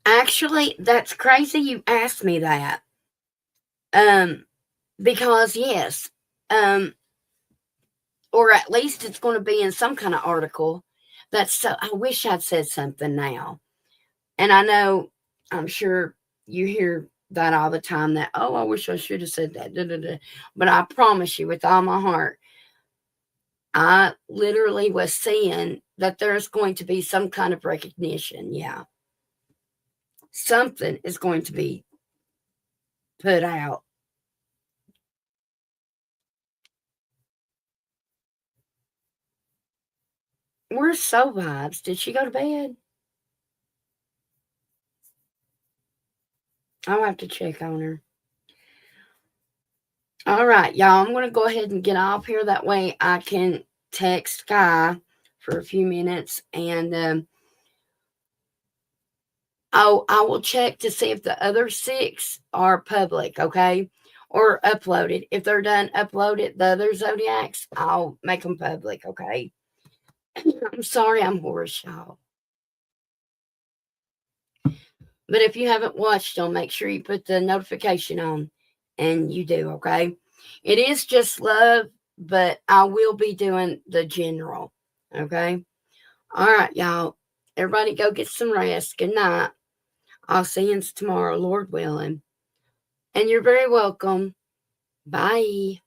Actually, that's crazy you asked me that. Because yes, um, or at least it's going to be in some kind of article. That's so. I wish I'd said something now. And I know, I'm sure you hear that all the time. That I wish I should have said that. Da, da, da. But I promise you, with all my heart, I literally was saying that there's going to be some kind of recognition. Yeah, something is going to be put out. Where's Soul Vibes? Did she go to bed? I'll have to check on her. All right, y'all. I'm going to go ahead and get off here. That way I can text Sky for a few minutes. And I will check to see if the other 6 are public, okay? Or uploaded. If they're done uploaded, the other Zodiacs, I'll make them public, okay? I'm sorry I'm hoarse, y'all. But if you haven't watched them, make sure you put the notification on. And you do, okay? It is just love, but I will be doing the general, okay? All right, y'all. Everybody go get some rest. Good night. I'll see you tomorrow, Lord willing. And you're very welcome. Bye.